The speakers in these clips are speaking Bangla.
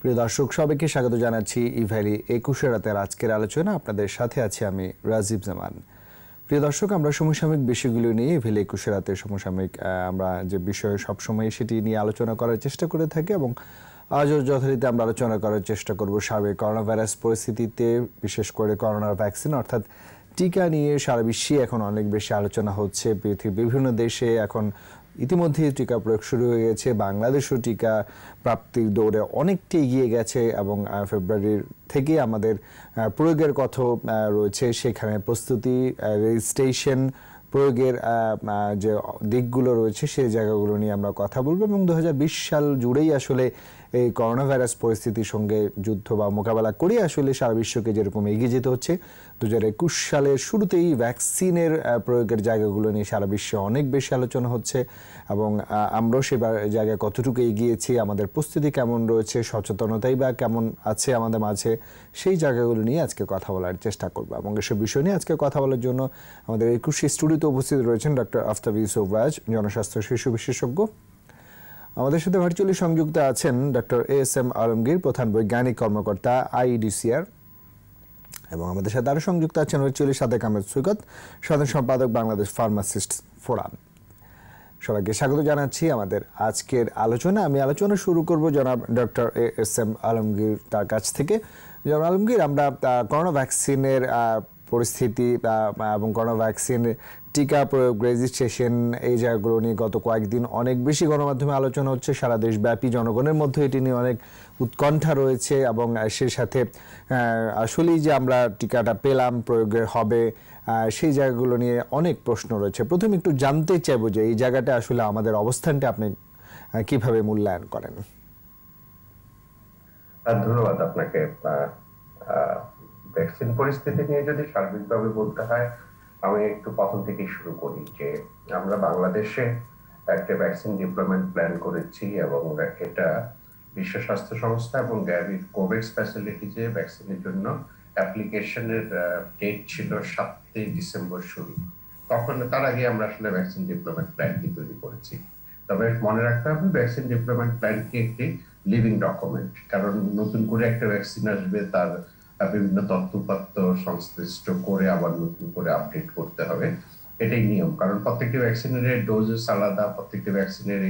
প্রিয় দর্শক সবাইকে স্বাগত জানাচ্ছি ইভ্যালি ২১ রাতের আজকের আলোচনা। আপনাদের সাথে আছি আমি রাজীব জামান। প্রিয় দর্শক, আমরা সমসাময়িক বিষয়গুলো নিয়ে ইভ্যালি ২১ রাতের সমসাময়িক আমরা যে বিষয়ে সবসময় সেটি নিয়ে আলোচনা করার চেষ্টা করে থাকি এবং আজও যথারীতি আমরা আলোচনা করার চেষ্টা করব সার্বিক করোনা ভাইরাস পরিস্থিতিতে, বিশেষ করে করোনার ভ্যাকসিন অর্থাৎ টিকা নিয়ে সারা বিশ্বে এখন অনেক বেশি আলোচনা হচ্ছে। পৃথিবীর বিভিন্ন দেশে এখন ইতিমধ্যে টিকা প্রয়োগ শুরু হয়ে গেছে। বাংলাদেশও টিকা প্রাপ্তির দৌড়ে অনেকটা এগিয়ে গেছে এবং ফেব্রুয়ারির থেকে আমাদের প্রয়োগের কথা রয়েছে। সেখানে প্রস্তুতি, রেজিস্ট্রেশন, প্রয়োগের যে দিকগুলো রয়েছে সেই জায়গাগুলো নিয়ে আমরা কথা বলবো এবং ২০২০ সাল জুড়েই আসলে এই করোনা ভাইরাস পরিস্থিতির সঙ্গে যুদ্ধ বা মোকাবেলা করে আসলে সারা বিশ্বকে যেরকম এগিয়ে যেতে হচ্ছে, ২০২১ সালের শুরুতেই ভ্যাকসিনের প্রয়োগের জায়গাগুলো নিয়ে সারা বিশ্বে অনেক বেশি আলোচনা হচ্ছে এবং আমরাও সে জায়গায় কতটুকু এগিয়েছি, আমাদের প্রস্তুতি কেমন রয়েছে, সচেতনতাই বা কেমন আছে আমাদের মাঝে, সেই জায়গাগুলো নিয়ে আজকে কথা বলার চেষ্টা করবো। এবং এসব বিষয় নিয়ে আজকে কথা বলার জন্য আমাদের ২১ স্টুডিওতে উপস্থিত রয়েছেন ডক্টর আফতাব ইউসুফ রাজ, জনস্বাস্থ্য শিশু বিশেষজ্ঞ। আমাদের সাথে ভার্চুয়ালি সংযুক্ত আছেন ডক্টর এস এম আলমগীর, প্রধান বৈজ্ঞানিক কর্মকর্তা আইইডিসিআর, এবং আমাদের সাথে আরও সংযুক্ত আছেন ভার্চুয়ালি সাদেক আহমেদ সৈকত, সাধারণ সম্পাদক বাংলাদেশ ফার্মাসিস্ট ফোরাম। সবাইকে স্বাগত জানাচ্ছি আমাদের আজকের আলোচনা। আমি আলোচনা শুরু করব জনাব ডক্টর এস এম আলমগীর তার কাছ থেকে। জনাব আলমগীর, আমরা করোনা ভ্যাকসিনের পরিস্থিতি এবং করোনা ভ্যাকসিন টিকা প্রয়োগ, রেজিস্ট্রেশন, এই জায়গাগুলো নিয়ে গত কয়েকদিন অনেক বেশি গণমাধ্যমে আলোচনা হচ্ছে। সারা দেশব্যাপী জনগণের মধ্যে এটি নিয়ে অনেক উৎকণ্ঠা রয়েছে এবং সেই সাথে আসলেই যে আমরা টিকাটা পেলাম, প্রয়োগের হবে, সেই জায়গাগুলো নিয়ে অনেক প্রশ্ন রয়েছে। প্রথমে একটু জানতে চাইব যে এই জায়গাটা আসলে আমাদের অবস্থানটা আপনি কিভাবে মূল্যায়ন করেন? ধন্যবাদ আপনাকে। ভ্যাকসিন পরিস্থিতি নিয়ে যদি সার্বিকভাবে বলতে হয়, আমি একটু প্রথম থেকেই শুরু করি যে আমরা বাংলাদেশে একটা ভ্যাকসিন ডিপ্লয়মেন্ট প্ল্যান করেছি এবং এটা বিশ্ব স্বাস্থ্য সংস্থা এবং গ্যাভির কোভ্যাক্স ফ্যাসিলিটিজে ভ্যাকসিনের জন্য অ্যাপ্লিকেশনের ডেট ছিল ৭ই ডিসেম্বর শুরু। তখন তার আগে আমরা আসলে ভ্যাকসিন ডিপ্লয়মেন্ট প্ল্যানটি তৈরি করেছি। তবে মনে রাখতে হবে, ভ্যাকসিন ডিপ্লয়মেন্ট প্ল্যানটি একটি লিভিং ডকুমেন্ট, কারণ নতুন করে একটা ভ্যাকসিন আসবে, তার বিভিন্ন তথ্যপত্র সংশ্লিষ্ট করে আবার নতুন করে আপডেট করতে হবে। এটাই নিয়ম, কারণ প্রত্যেকটি ভ্যাকসিনের ডোজেস আলাদা, প্রত্যেকটি ভ্যাকসিনের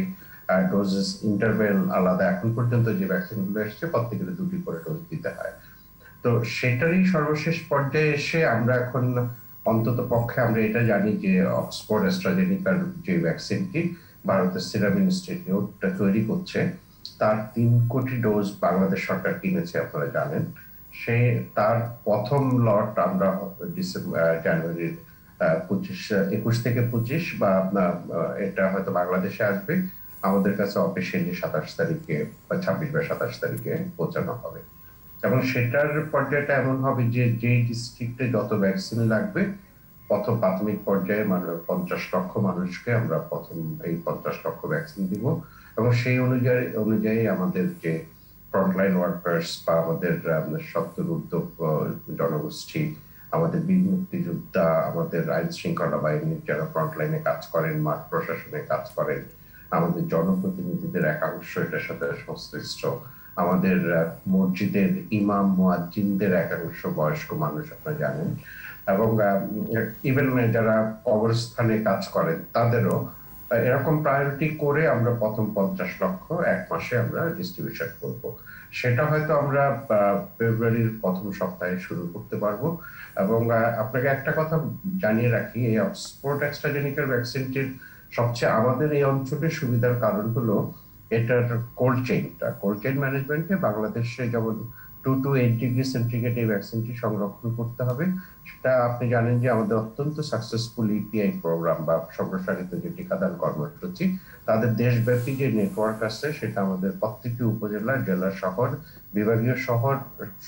ডোজেস ইন্টারভেল আলাদা। এখন পর্যন্ত যে ভ্যাকসিনগুলো এসছে প্রত্যেকের 2টি করে ডোজ দিতে হয়। তো সেটারই সর্বশেষ পর্যায়ে এসে আমরা এখন অন্তত পক্ষে আমরা এটা জানি যে অক্সফোর্ড অ্যাস্ট্রাজেনিকার যে ভ্যাকসিনটি ভারতের সিরাম ইনস্টিটিউট তৈরি করছে, তার 3 কোটি ডোজ বাংলাদেশ সরকার কিনেছে, আপনারা জানেন। তার প্রথম লট আমরা জানুয়ারির 21 থেকে 25 বা এটা হয়তো বাংলাদেশে আসবে, আমাদের কাছে অফিসিয়ালি 27 তারিখে বা 26 বা 27 তারিখে পৌঁছানো হবে। এবং সেটার পর্যায়টা এমন হবে যে যেই ডিস্ট্রিক্টে যত ভ্যাকসিন লাগবে, প্রথম প্রাথমিক পর্যায়ে 50 লক্ষ মানুষকে আমরা প্রথম এই 50 লক্ষ ভ্যাকসিন দিব এবং সেই অনুযায়ী আমাদের যে ফ্রন্টলাইন ওয়ার্কার্স বা আমাদের সত্তর উদ্যোগ জনগোষ্ঠী, আমাদের বীর মুক্তিযোদ্ধা, আমাদের আইন শৃঙ্খলা বাহিনীর যারা ফ্রন্টলাইনে কাজ করেন, মাঠ প্রশাসনে কাজ করেন, আমাদের জনপ্রতিনিধিদের একাংশ এটার সাথে সংশ্লিষ্ট, আমাদের মসজিদের ইমাম মুয়াজ্জিনদের একাংশ বয়স্ক মানুষ, আপনারা জানেন, এবং ইভেন যারা কবরস্থানে কাজ করেন তাদেরও এরকম প্রায়োরিটি করে আমরা প্রথম 50 লক্ষ এক মাসে আমরা ডিস্ট্রিবিউশন করব। সেটা হয়তো আমরা ফেব্রুয়ারির প্রথম সপ্তাহে শুরু করতে পারবো। এবং আপনাকে একটা কথা জানিয়ে রাখি, এই অক্সফোর্ড অ্যাস্ট্রাজেনিকার ভ্যাকসিনটির সবচেয়ে আমাদের এই অঞ্চলের সুবিধার কারণ হলো এটার কোল্ড চেইন ম্যানেজমেন্টে বাংলাদেশে যেমন 2 to 8 ডিগ্রি সেন্টিগ্রেড এই ভ্যাকসিনটি সংরক্ষণ করতে হবে। সেটা আপনি জানেন যে আমাদের অত্যন্ত সাকসেসফুল ইপিআই প্রোগ্রাম বা সম্প্রসারিত যে টিকাদান কর্মসূচি, তাদের দেশব্যাপী যে নেটওয়ার্ক আছে, সেটা আমাদের প্রত্যেকটি উপজেলা, জেলা, শহর, বিভাগীয় শহর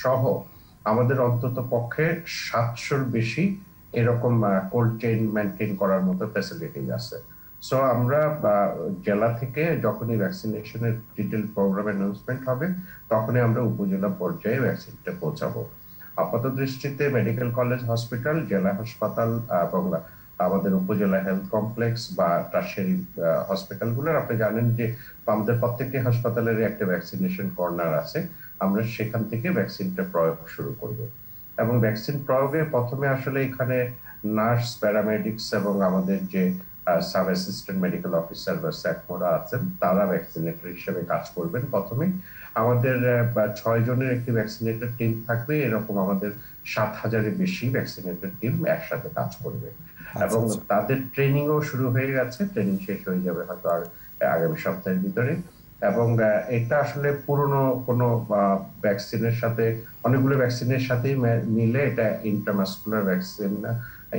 সহ আমাদের অন্তত পক্ষে 700-র বেশি এরকম কোল্ড চেইন মেনটেন করার মতো ফ্যাসিলিটি আছে। সো আমরা জেলা থেকে যখনই ভ্যাকসিনেশনের ডিটেল প্রোগ্রাম অ্যানাউন্সমেন্ট হবে, তখনই আমরা উপজেলা পর্যায়ে ভ্যাকসিনটা পৌঁছাবো। আপাত দৃষ্টিতে মেডিকেল কলেজ হসপিটাল, জেলা হাসপাতাল এবং আমাদের উপজেলা হেলথ কমপ্লেক্স বা টারশিয়ারি হসপিটালগুলোর, আপনি জানেন যে আমাদের প্রত্যেকটি হাসপাতালের একটা ভ্যাকসিনেশন কর্নার আছে। আমরা সেখান থেকে ভ্যাকসিনটা প্রয়োগ শুরু করব। এবং ভ্যাকসিন প্রয়োগে প্রথমে আসলে এখানে নার্স, প্যারামেডিক্স এবং আমাদের যে সাব অ্যাসিস্ট্যান্ট মেডিকেল অফিসার বা স্যাকমোরা আছেন তারা ভ্যাকসিনেটর হিসেবে কাজ করবেন। প্রথমে আমাদের 6 জনের একটি ভ্যাকসিনেটর টিম থাকবে, এরকম আমাদের 7,000-এর বেশি ভ্যাকসিনেটর টিম একসাথে কাজ করবে। এবং তাদের ট্রেনিংও শুরু হয়ে গেছে, ট্রেনিং শেষ হয়ে যাবে হয়তো আর আগামী সপ্তাহের ভিতরে। এবং এটা আসলে পুরনো কোনো ভ্যাকসিনের সাথে, অনেকগুলো ভ্যাকসিনের সাথেই মিলে এটা ইন্ট্রামাসকুলার ভ্যাকসিন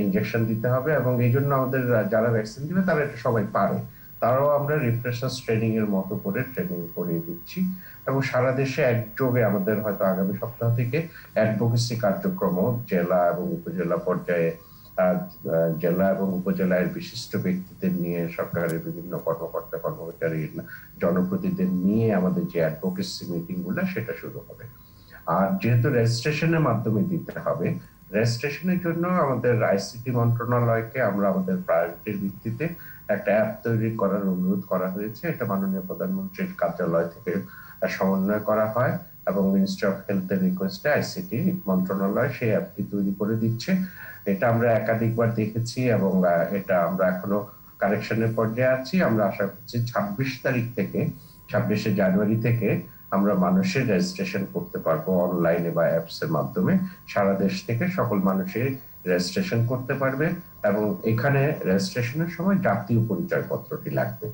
ইনজেকশন দিতে হবে। এবং এই জন্য আমাদের যারা ভ্যাকসিন দিবে তারা এটা সবাই পারে, তারাও আমরা রিফ্রেশার্স ট্রেনিং এর মতো করে ট্রেনিং করিয়ে দিচ্ছি। এবং সারা দেশে একযোগে আমাদের হয়তো আগামী সপ্তাহ থেকে অ্যাডভোকেসি কার্যক্রম জেলা এবং উপজেলা পর্যায়ে, জেলা এবং উপজেলার বিশিষ্ট ব্যক্তিদের নিয়ে, সরকারের বিভিন্ন কর্মকর্তা কর্মচারী, জনপ্রতিনিধিদের নিয়ে আমাদের যে অ্যাডভোকেসি মিটিং গুলো সেটা শুরু হবে। আর যেহেতু রেজিস্ট্রেশনের মাধ্যমে দিতে হবে, রেজিস্ট্রেশনের জন্য আমাদের আইসিটি মন্ত্রণালয়কে আমরা আমাদের প্রায়োরিটির ভিত্তিতে একটা অ্যাপ তৈরি করার অনুরোধ করা হয়েছে। এটা মাননীয় প্রধানমন্ত্রীর কার্যালয় থেকে সমন্বয় করা হয় এবং মিনিস্ট্রি অফ হেলথের রিকোয়েস্টে আইসিটি মন্ত্রণালয় সেই অ্যাপটি তৈরি করে দিচ্ছে। এটা আমরা একাধিকবার দেখেছি এবং এটা আমরা এখনো কারেকশনের পর্যায়ে আছি। আমরা আশা করছি 26শে জানুয়ারি থেকে আমরা মানুষের রেজিস্ট্রেশন করতে পারবো অনলাইনে বা অ্যাপস এর মাধ্যমে। সারা দেশ থেকে সকল মানুষের রেজিস্ট্রেশন করতে পারবে এবং এখানে রেজিস্ট্রেশনের সময় জাতীয় পরিচয়পত্রটি লাগবে।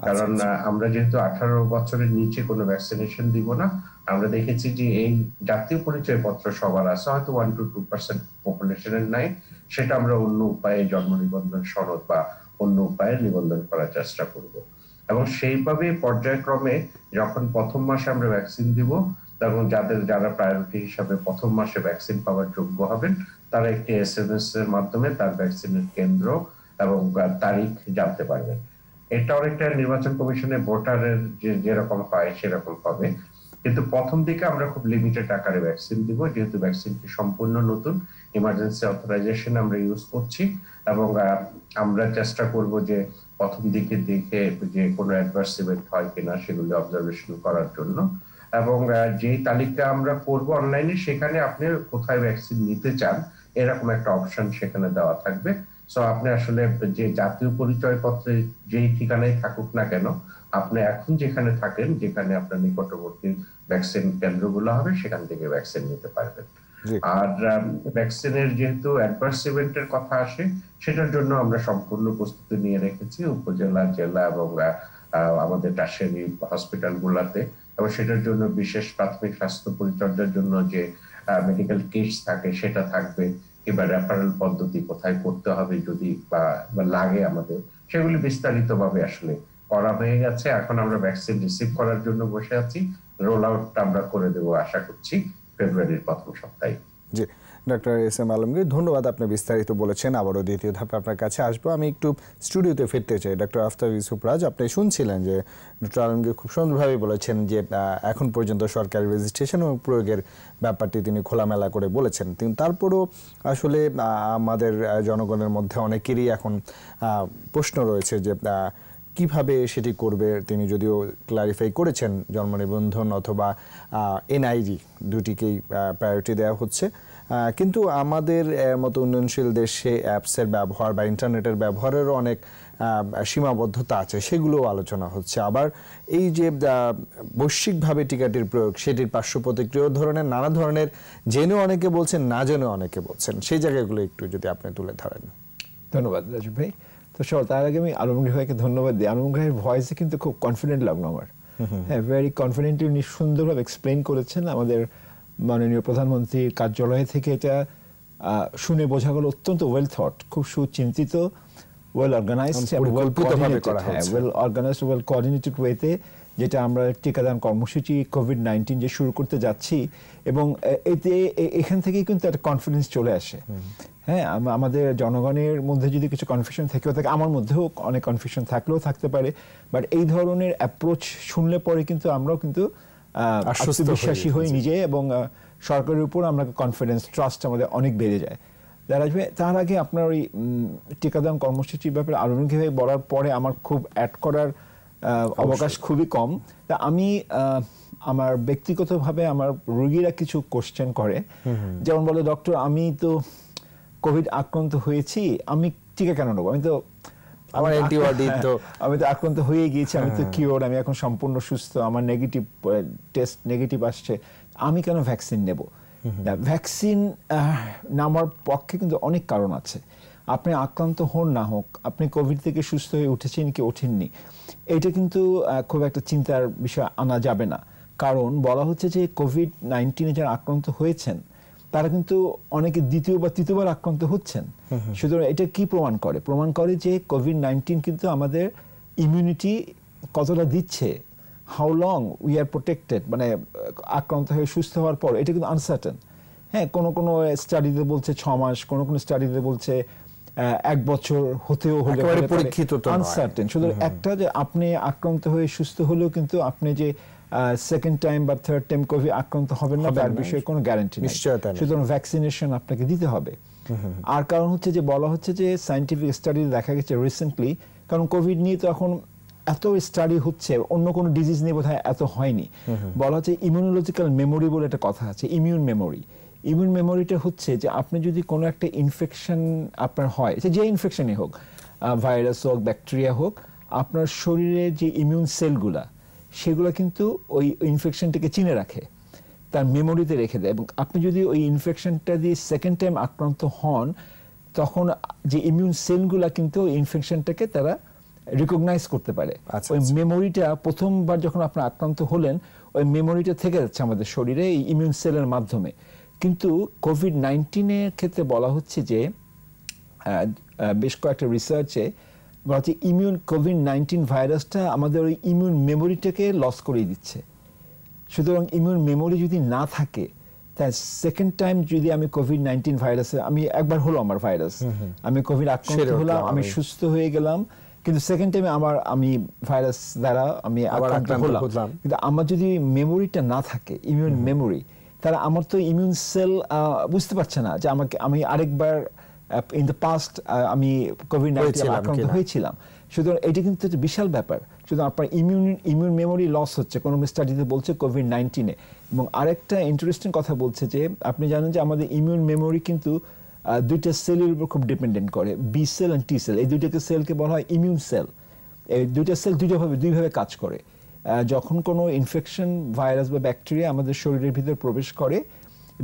কারণ আমরা যেহেতু 18 বছরের নিচে কোনো ভ্যাকসিনেশন দিব না, আমরা দেখেছি যে এই জাতীয় পরিচয়পত্র সবার আছে, হয়তো 1 to 2% পপুলেশনের নাই, সেটা আমরা অন্য উপায়ে জন্ম নিবন্ধন সনদ বা অন্য উপায়ে নিবন্ধন করার চেষ্টা করব। এবং সেইভাবে পর্যায়ক্রমে যখন প্রথম মাসে আমরা ভ্যাকসিন দিব, তখন যারা প্রায়োরিটি হিসাবে প্রথম মাসে ভ্যাকসিন পাওয়ার যোগ্য হবেন তারা একটি SMS এর মাধ্যমে তার ভ্যাকসিনের কেন্দ্র এবং তারিখ জানতে পারবেন। এটা অনেকটা নির্বাচন কমিশনের ভোটারের যেরকম হয় সেরকম হবে, কিন্তু প্রথম দিকে আমরা খুব লিমিটেড আকারে ভ্যাকসিন দিব, যেহেতু ভ্যাকসিনটি সম্পূর্ণ নতুন, ইমার্জেন্সি অথরাইজেশন আমরা ইউজ করছি। এবং আমরা চেষ্টা করব যে প্রথম দিকে দেখে যে কোনো অ্যাডভার্স ইভেন্ট হয় কিনা সেগুলো অবজারভেশন করার জন্য। এবং যে তালিকা আমরা করব অনলাইনে, সেখানে আপনি কোথায় ভ্যাকসিন নিতে চান এরকম একটা অপশন সেখানে দেওয়া থাকবে। সো আপনি আসলে যে জাতীয় পরিচয়পত্রে যেই ঠিকানায় থাকুক না কেন, আপনি এখন যেখানে থাকেন, যেখানে আপনার নিকটবর্তী ভ্যাকসিন কেন্দ্রগুলো হবে, সেখান থেকে ভ্যাকসিন নিতে পারবেন। আর ভ্যাকসিনের যেহেতু অ্যাডভার্স ইভেন্টের কথা আসে, সেটার জন্য আমরা সম্পূর্ণ প্রস্তুতি নিয়ে রেখেছি উপজেলা, জেলা এবং আমাদের টারশিয়ারি হসপিটাল গুলাতে। এবং সেটার জন্য বিশেষ প্রাথমিক স্বাস্থ্য পরিচর্যার জন্য যে মেডিকেল কিটস থাকে সেটা থাকবে, কিংবা রেফারেল পদ্ধতি কোথায় করতে হবে যদি বা লাগে আমাদের, সেগুলি বিস্তারিতভাবে আসলে করা হয়ে গেছে। এখন আমরা ভ্যাকসিন রিসিভ করার জন্য বসে আছি। রোল আউটটা আমরা করে দেব আশা করছি ফেব্রুয়ারির প্রথম সপ্তাহে। জি, ডক্টর এস.এম. আলমগীর, ধন্যবাদ, আপনি বিস্তারিত বলেছেন। আবারও দ্বিতীয় ধাপে আপনার কাছে আসবো। আমি একটু স্টুডিওতে ফিরতে চাই। ডক্টর আফতাব ইউসুফ রাজ, আপনি শুনছিলেন যে ডক্টর আলমগীর খুব সুন্দরভাবে বলেছেন যে এখন পর্যন্ত সরকারি রেজিস্ট্রেশন এবং প্রয়োগের ব্যাপারটি তিনি খোলামেলা করে বলেছেন। কিন্তু তারপরও আসলে আমাদের জনগণের মধ্যে অনেকেরই এখন প্রশ্ন রয়েছে যে কিভাবে সেটি করবে। তিনি যদিও ক্লারিফাই করেছেন জন্ম নিবন্ধন অথবা এনআইডি দুটিকেই প্রায়োরিটি দেওয়া হচ্ছে, কিন্তু আমাদের মতো উন্নয়নশীল দেশে অ্যাপসের ব্যবহার বা ইন্টারনেটের ব্যবহারেরও অনেক সীমাবদ্ধতা আছে, সেগুলোও আলোচনা হচ্ছে। আবার এই যে বৈশ্বিকভাবে টিকাটির প্রয়োগ, সেটির পার্শ্ব প্রতিক্রিয়া ধরনের নানা ধরনের জেনেও অনেকে বলছেন, না জেনেও অনেকে বলছেন, সেই জায়গাগুলো একটু যদি আপনি তুলে ধরেন। ধন্যবাদ রাজীব ভাই। তো তার আগে আমি আলমগীর ভাইকে ধন্যবাদ দিই। আলমগীর ভাইয়ের ভয়েসে কিন্তু খুব কনফিডেন্ট লাগলো আমার। হ্যাঁ, ভেরি কনফিডেন্টলি উনি সুন্দরভাবে এক্সপ্লেইন করেছেন। আমাদের মাননীয় প্রধানমন্ত্রীর কার্যালয় থেকে এটা শুনে বোঝা গেল অত্যন্ত ওয়েল থট, খুব সুচিন্তিত, well organised, well organised, well coordinated ওয়েতে যেটা আমরা টিকাদান কর্মসূচি কোভিড-19 যে শুরু করতে যাচ্ছি, এবং এতে এখান থেকেই কিন্তু একটা কনফিডেন্স চলে আসে। হ্যাঁ, আমাদের জনগণের মধ্যে যদি কিছু কনফিউশন থেকেও থাকে, আমার মধ্যেও অনেক কনফিউশন থাকলেও থাকতে পারে, বাট এই ধরনের অ্যাপ্রোচ শুনলে পরে কিন্তু আমরাও কিন্তু আত্মবিশ্বাসী হই নিজে, এবং সরকারের উপর আমরা কনফিডেন্স, ট্রাস্ট আমাদের অনেক বেড়ে যায়। তার আগে আপনার ওই টিকাদান কর্মসূচির ব্যাপারে আলমগীর ভাই বলার পরে আমার খুব অ্যাড করার অবকাশ খুবই কম। তা আমি আমার ব্যক্তিগতভাবে আমার রোগীরা কিছু কোশ্চেন করে, যেমন বলে ডক্টর আমি তো কোভিড আক্রান্ত হয়েছি, আমি টিকা কেন নেবো, আমি তো আক্রান্ত হয়ে গিয়েছি, আমি তো কিওর, আমি এখন সম্পূর্ণ সুস্থ, আমার টেস্ট নেগেটিভ আসছে, আমি কেন ভ্যাকসিন নেব? ভ্যাকসিন নেওয়ার পক্ষে কিন্তু অনেক কারণ আছে। আপনি আক্রান্ত হন না হোক, আপনি কোভিড থেকে সুস্থ হয়ে উঠেছেন কি ওঠেননি, এটা কিন্তু খুব একটা চিন্তার বিষয় আনা যাবে না। কারণ বলা হচ্ছে যে কোভিড-19 যারা আক্রান্ত হয়েছেন তারা কিন্তু অনেকে দ্বিতীয় বা তৃতীয়বার আক্রান্ত হচ্ছেন। সুতরাং এটা কি প্রমাণ করে? প্রমাণ করে যে কোভিড-19 কিন্তু আমাদের ইমিউনিটি কতটা দিচ্ছে, how long we are protected, মানে আক্রান্ত হয়ে সুস্থ হওয়ার পর এটা কিন্তু আনসার্টেন। হ্যাঁ, কোনো কোনো স্টাডিতে বলছে 6 মাস, কোনো কোনো স্টাডিতে বলছে 1 বছর হতেও হলে আনসার্টেন। শুধু একটা যে আপনি আক্রান্ত হয়ে সুস্থ হলেও কিন্তু আপনি যে সেকেন্ড টাইম বা থার্ড টাইম কোভিড আক্রান্ত হবেন না তার বিষয়ে কোনো গ্যারান্টি নেই। সুতরাং ভ্যাকসিনেশন আপনাকে দিতে হবে। আর কারণ হচ্ছে যে বলা হচ্ছে যে সায়েন্টিফিক স্টাডি দেখা গেছে রিসেন্টলি, কারণ কোভিড নিয়ে তো এখন এত স্টাডি হচ্ছে, অন্য কোনো ডিজিজ নিয়ে বোধহয় এত হয়নি। বলা হচ্ছে ইমিউনোলজিক্যাল মেমোরি বলে একটা কথা আছে, ইমিউন মেমোরি। ইমিউন মেমোরিটা হচ্ছে যে আপনি যদি কোনো একটা ইনফেকশন আপনার হয়, যে ইনফেকশনই হোক, ভাইরাস হোক ব্যাকটেরিয়া হোক, আপনার শরীরে যে ইমিউন সেলগুলা সেগুলো কিন্তু ওই ইনফেকশনটাকে চিনে রাখে, তার মেমোরিতে রেখে দেয়। এবং আপনি যদি ওই ইনফেকশনটা দিয়ে সেকেন্ড টাইম আক্রান্ত হন, তখন যে ইমিউন সেলগুলা কিন্তু ওই ইনফেকশনটাকে তারা রিকগনাইজ করতে পারে। ওই মেমোরিটা প্রথমবার যখন আপনি আক্রান্ত হলেন, ওই মেমোরিটা থেকে যাচ্ছে আমাদের শরীরে এই ইমিউন সেলের মাধ্যমে। কিন্তু কোভিড-19 ক্ষেত্রে বলা হচ্ছে যে বেশ কয়েকটা রিসার্চে বলা হচ্ছে কোভিড-19 ভাইরাসটা আমাদের ওই ইমিউন মেমোরিটাকে লস করে দিচ্ছে। সুতরাং ইমিউন মেমোরি যদি না থাকে, তাই সেকেন্ড টাইম যদি আমি কোভিড-19 ভাইরাসে, আমি একবার হলো আমার ভাইরাস, আমি কোভিড আক্রান্ত হলাম, আমি সুস্থ হয়ে গেলাম, কিন্তু সেকেন্ড টাইমে আমি ভাইরাস দ্বারা আমি আক্রান্ত হলাম, কিন্তু আমার যদি মেমোরিটা না থাকে, ইমিউন মেমোরি, তাহলে আমার তো ইমিউন সেল বুঝতে পারছে না যে আমি আরেকবার ইন দ্য পাস্ট আমি কোভিড-19 আক্রান্ত হয়েছিলাম। সুতরাং এটা কিন্তু একটা বিশাল ব্যাপার। সুতরাং আপনার ইমিউন মেমোরি লস হচ্ছে, কোনো স্টাডিতে বলছে কোভিড-19। এবং আরেকটা ইন্টারেস্টিং কথা বলছে যে আপনি জানেন যে আমাদের ইমিউন মেমোরি কিন্তু দুইটা সেলের উপর খুব ডিপেন্ডেন্ট করে, B cell and T cell. এই দুইটাকে সেলকে বলা হয় ইমিউন সেল। এই দুইটা সেল দুইভাবে কাজ করে। যখন কোনো ইনফেকশন, ভাইরাস বা ব্যাকটেরিয়া আমাদের শরীরের ভিতরে প্রবেশ করে,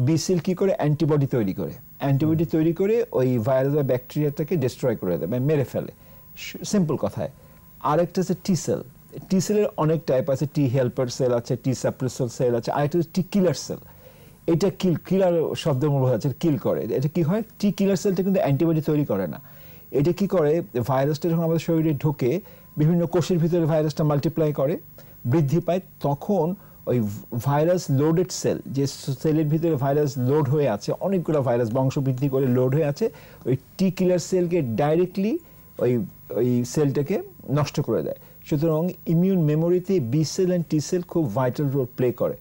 বি সেল কি করে? অ্যান্টিবডি তৈরি করে। অ্যান্টিবডি তৈরি করে ওই ভাইরাস বা ব্যাকটেরিয়াটাকে ডিস্ট্রয় করে দেয়, মানে মেরে ফেলে, সিম্পল কথায়। আরেকটা আছে টি সেল। টি সেলের অনেক টাইপ আছে, টি হেল্পার সেল আছে, টি সাপ্রেসর সেল আছে, আরেকটা হচ্ছে টি কিলার সেল। এটা কিলার শব্দের মূল আছে, কিল করে। এটা কি হয়? টি কিলার সেলটা কিন্তু অ্যান্টিবডি তৈরি করে না। এটা কি করে? ভাইরাসটা যখন আমাদের শরীরে ঢোকে, বিভিন্ন কোষের ভিতরে ভাইরাসটা মাল্টিপ্লাই করে, বৃদ্ধি পায়, তখন ওই ভাইরাস লোডেড সেল, যে সেলের ভিতরে ভাইরাস লোড হয়ে আছে, অনেকগুলো ভাইরাস বংশবৃদ্ধি করে লোড হয়ে আছে, ওই টি কিলার সেলকে ডাইরেক্টলি ওই সেলটাকে নষ্ট করে দেয়। সুতরাং ইমিউন মেমোরিতে B cell and T cell খুব ভাইটাল রোল প্লে করে।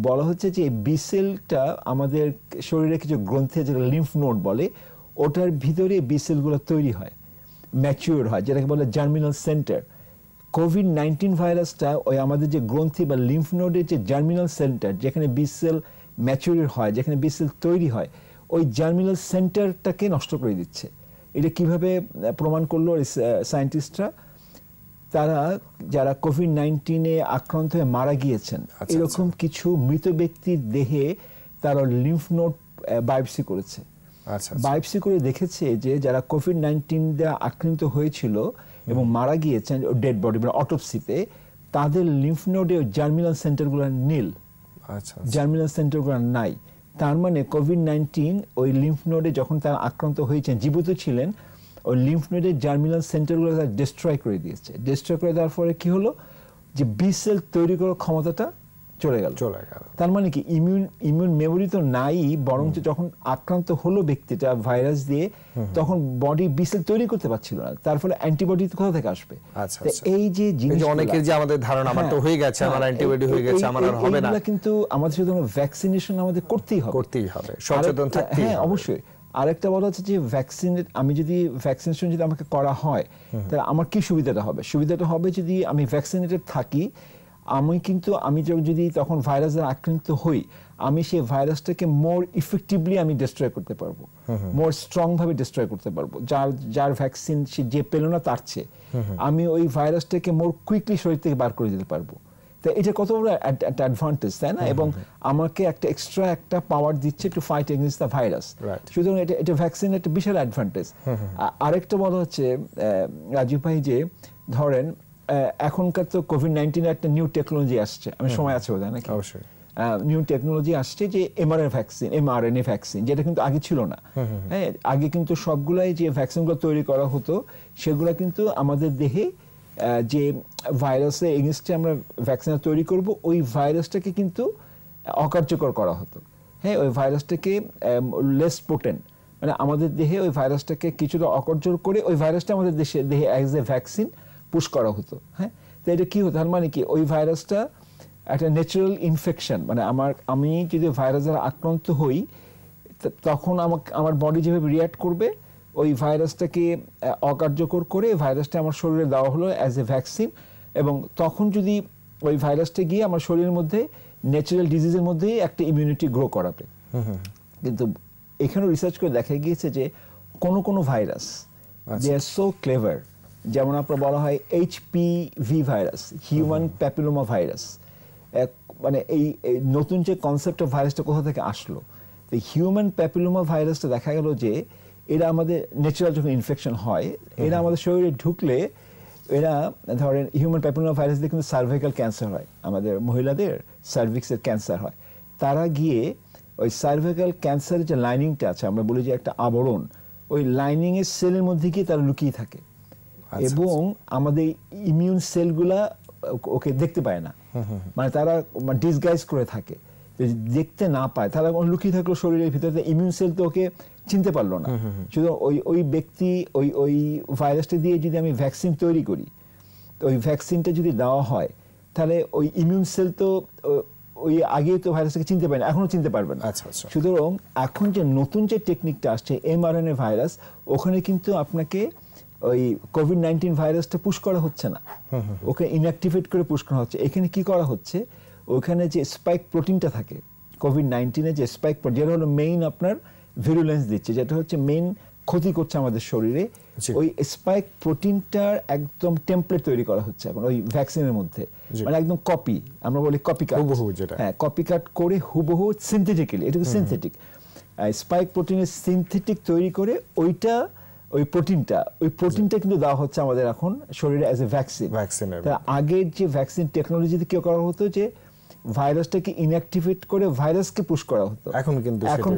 বলা হচ্ছে যে বি সেলটা আমাদের শরীরে কিছু গ্রন্থি, যেটা লিম্ফ নোড বলে, ওটার ভিতরে বি সেলগুলো তৈরি হয়, ম্যাচিউর হয়, যেটাকে বলে জার্মিনাল সেন্টার। কোভিড-19 ভাইরাসটা ওই আমাদের যে গ্রন্থি বা লিম্ফ নোডের যে জার্মিনাল সেন্টার, যেখানে বি সেল ম্যাচিউর হয়, যেখানে বি সেল তৈরি হয়, ওই জার্মিনাল সেন্টারটাকে নষ্ট করে দিচ্ছে। এটা কিভাবে প্রমাণ করলো সায়েন্টিস্টরা? তারা যারা কোভিড-19 আক্রান্ত হয়ে মারা গিয়েছেন, এরকম কিছু মৃত ব্যক্তির দেহে তারা লিম্ফ নোড বায়োপসি করেছে। বায়োপসি করে দেখেছে যে যারা কোভিড-19 দ্বারা আক্রান্ত হয়েছিল এবং মারা গিয়েছেন ডেড বডি, মানে অটোপসিতে, তাদের লিম্ফ নোডে জার্মিনাল সেন্টারগুলো নীল, জার্মিনাল সেন্টারগুলো নাই। তার মানে কোভিড-19 ওই লিম্ফ নোডে যখন তারা আক্রান্ত হয়েছেন, জীবিত ছিলেন, ওই লিম্ফ নোডের জার্মিনাল সেন্টারগুলো তারা ডিস্ট্রয় করে দিয়েছে। ডিস্ট্রয় করে দেওয়ার পরে কি হলো? যে বি সেল তৈরি করার ক্ষমতাটা চলে গেল। তার মানে কি ইমিউন মেমোরি তো নাই, বরঞ্চ যখন আক্রান্ত হলো ব্যক্তিটা ভাইরাস দিয়ে, তখন বডি বি সেল তৈরি করতে পারছিল না, তার ফলে অ্যান্টিবডি কোথা থেকে আসবে? এই যে জিনিস, অনেকের যে আমাদের ধারণা আমার তো হয়ে গেছে, আমার অ্যান্টিবডি হয়ে গেছে, আমার আর হবে না, কিন্তু আমাদের শুধু ভ্যাকসিনেশন আমাদের করতেই হবে, সচেতন থাকতেই হবে। হ্যাঁ, অবশ্যই। আরেকটা বলা হচ্ছে যে আমি যদি ভ্যাকসিনেশন যদি আমাকে করা হয়, তাহলে আমার কি সুবিধাটা হবে? সুবিধাটা হবে যদি আমি ভ্যাকসিনেটেড থাকি, আমি যদি তখন ভাইরাসের আক্রান্ত হই, আমি সেই ভাইরাসটাকে মোর ইফেক্টিভলি আমি ডিস্ট্রয় করতে পারবো, মোর স্ট্রং ভাবে ডিস্ট্রয় করতে পারবো। যার ভ্যাকসিন সে যে পেল না তার চেয়ে আমি ওই ভাইরাসটাকে মোর কুইকলি শরীর থেকে বার করে দিতে পারবো। তো এটা কত বড় একটা অ্যাডভান্টেজ, তাই না? এবং আমাকে একটা এক্সট্রা একটা পাওয়ার দিচ্ছে to fight against the virus. সুতরাং এটা ভ্যাকসিন একটা বিশাল অ্যাডভান্টেজ। আরেকটা বলা হচ্ছে রাজীব ভাই, যে ধরেন এখনকার তো কোভিড-19 একটা নিউ টেকনোলজি আসছে, আমি সময় আছে বোধহয় নাকি? অবশ্যই নিউ টেকনোলজি আসছে যে mRNA ভ্যাকসিন, যেটা কিন্তু আগে ছিল না। হ্যাঁ, আগে কিন্তু সবগুলাই যে ভ্যাকসিনগুলো তৈরি করা হতো সেগুলো কিন্তু আমাদের দেহে যে ভাইরাসের এগেইনস্টে আমরা ভ্যাকসিন তৈরি করব, ওই ভাইরাসটাকে কিন্তু অকার্যকর করা হতো। হ্যাঁ, ওই ভাইরাসটাকে লেস পোটেন্ট, মানে আমাদের দেহে ওই ভাইরাসটাকে কিছুটা অকার্যকর করে ওই ভাইরাসটা আমাদের দেহে অ্যাজ এ ভ্যাকসিন পুশ করা হতো। হ্যাঁ, তো এটা কি হতো, তার মানে কি ওই ভাইরাসটা একটা ন্যাচারাল ইনফেকশন, মানে আমি যদি ভাইরাসের আক্রান্ত হই তখন আমার বডি যেভাবে রিঅ্যাক্ট করবে ওই ভাইরাসটাকে অকার্যকর করে ভাইরাসটা আমার শরীরে দেওয়া হলো অ্যাজ এ ভ্যাকসিন, এবং তখন যদি ওই ভাইরাসটা গিয়ে আমার শরীরের মধ্যে ন্যাচারাল ডিজিজের মধ্যেই একটা ইমিউনিটি গ্রো করাবে। কিন্তু এখানেও রিসার্চ করে দেখা গিয়েছে যে কোনো ভাইরাস দে আর সো ক্লেভার, যেমন আপনার বলা হয় HPV virus, human papilloma virus, মানে এই নতুন যে কনসেপ্ট অফ ভাইরাসটা কোথা থেকে আসলো, এই হিউম্যান প্যাপিলোমা ভাইরাসটা দেখা গেল যে এরা আমাদের ন্যাচারাল যখন ইনফেকশন হয়, এরা আমাদের শরীরে ঢুকলে এরা ধরেন হিউম্যান প্যাপিলোমা ভাইরাস দিয়ে কিন্তু সার্ভাইকাল ক্যান্সার হয়, আমাদের মহিলাদের সার্ভিক্সের ক্যান্সার হয়। তারা গিয়ে ওই সার্ভাইকাল ক্যান্সারের যে লাইনিংটা আছে, আমরা বলি যে একটা আবরণ, ওই লাইনিংয়ের সেলের মধ্যে গিয়ে তারা লুকিয়ে থাকে এবং আমাদের ইমিউন সেলগুলা ওকে দেখতে পায় না, মানে তারা ডিসগাইজ করে থাকে, দেখতে না পায়, তারা লুকিয়ে থাকলো শরীরের ভিতরে, ইমিউন সেল তো ওকে চিনতে পারলো না। শুধু ওই ব্যক্তি ওই ভাইরাসটা দিয়ে যদি আমি ভ্যাকসিন তৈরি করি, তো ওই ভ্যাকসিনটা যদি দেওয়া হয় তাহলে ওই ইমিউন সেল তো ওই আগে তো ভাইরাসটাকে চিনতে পারে না, এখনো চিনতে পারবে না। সুতরাং এখন যে নতুন যে টেকনিকটা আসছে mRNA ভাইরাস, ওখানে কিন্তু আপনাকে ওই কোভিড-19 ভাইরাসটা পুশ করা হচ্ছে না, ওকে ইনঅ্যাক্টিভেট করে পুশ করা হচ্ছে। এখানে কি করা হচ্ছে, ওখানে যে স্পাইক প্রোটিনটা থাকে কোভিড-19 যে স্পাইক প্রোটিন, যেটা হলো মেইন আপনার ভিরুলেন্স দিচ্ছে, যেটা হচ্ছে মেইন ক্ষতি করছে আমাদের শরীরে, ওই স্পাইক প্রোটিনটার একদম টেমপ্লেট তৈরি করা হচ্ছে এখন ওই ভ্যাকসিনের মধ্যে, মানে একদম কপি, আমরা বলি কপিকাট, হ্যাঁ কপিকাট করে হুবহু সিনথেটিক্যালি, এটা সিনথেটিক স্পাইক প্রোটিনের সিনথেটিক তৈরি করে ওই প্রোটিনটা কিন্তু দেওয়া হচ্ছে আমাদের এখন শরীরে অ্যাজ এ ভ্যাকসিন। আগের যে ভ্যাকসিন টেকনোলজিতে কি করা হতো, যে ভাইরাসটাকে ইনঅ্যাক্টিভেট করে ভাইরাসকে পুশ করা হতো, এখন